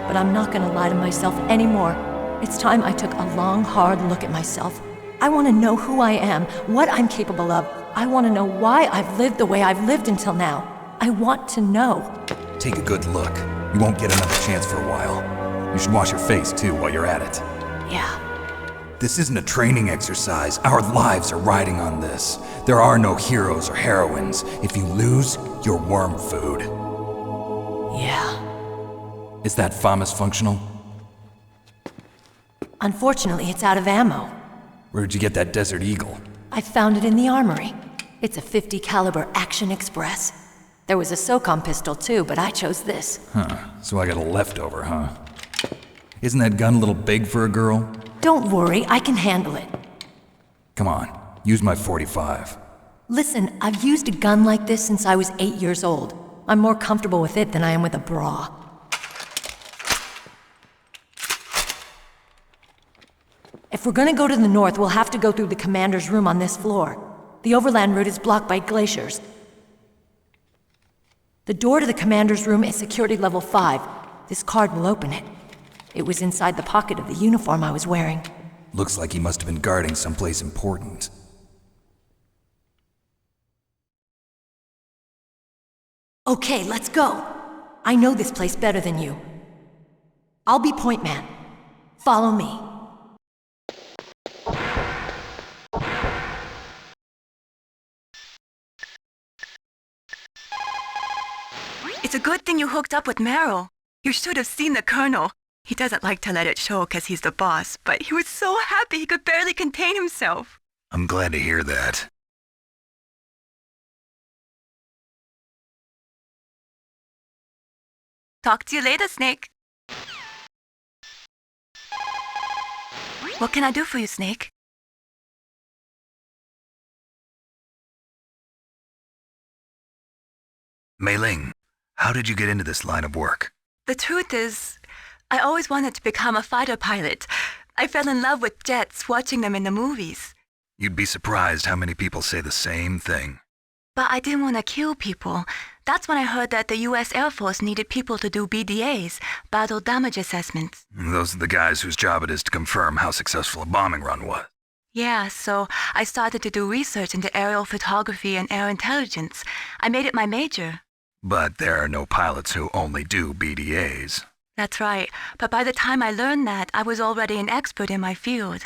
But I'm not gonna lie to myself anymore. It's time I took a long, hard look at myself. I want to know who I am, what I'm capable of. I want to know why I've lived the way I've lived until now. I want to know. Take a good look. You won't get another chance for a while. You should wash your face, too, while you're at it. Yeah. This isn't a training exercise. Our lives are riding on this. There are no heroes or heroines. If you lose, you're worm food. Yeah. Is that FAMAS functional? Unfortunately, it's out of ammo. Where'd you get that Desert Eagle? I found it in the armory. It's a .50 caliber Action Express. There was a SOCOM pistol too, but I chose this. Huh, so I got a leftover, huh? Isn't that gun a little big for a girl? Don't worry, I can handle it. Come on, use my .45. Listen, I've used a gun like this since I was 8 years old. I'm more comfortable with it than I am with a bra. If we're gonna go to the north, we'll have to go through the commander's room on this floor. The overland route is blocked by glaciers. The door to the commander's room is security level 5. This card will open it. It was inside the pocket of the uniform I was wearing. Looks like he must have been guarding someplace important. Okay, let's go. I know this place better than you. I'll be point man. Follow me. It's a good thing you hooked up with Meryl. You should have seen the Colonel. He doesn't like to let it show because he's the boss, but he was so happy he could barely contain himself. I'm glad to hear that. Talk to you later, Snake. What can I do for you, Snake? Mei Ling, how did you get into this line of work? The truth is, I always wanted to become a fighter pilot. I fell in love with jets watching them in the movies. You'd be surprised how many people say the same thing. But I didn't want to kill people. That's when I heard that the U.S. Air Force needed people to do BDAs, battle damage assessments. Those are the guys whose job it is to confirm how successful a bombing run was. Yeah, so I started to do research into aerial photography and air intelligence. I made it my major. But there are no pilots who only do BDAs. That's right. But by the time I learned that, I was already an expert in my field.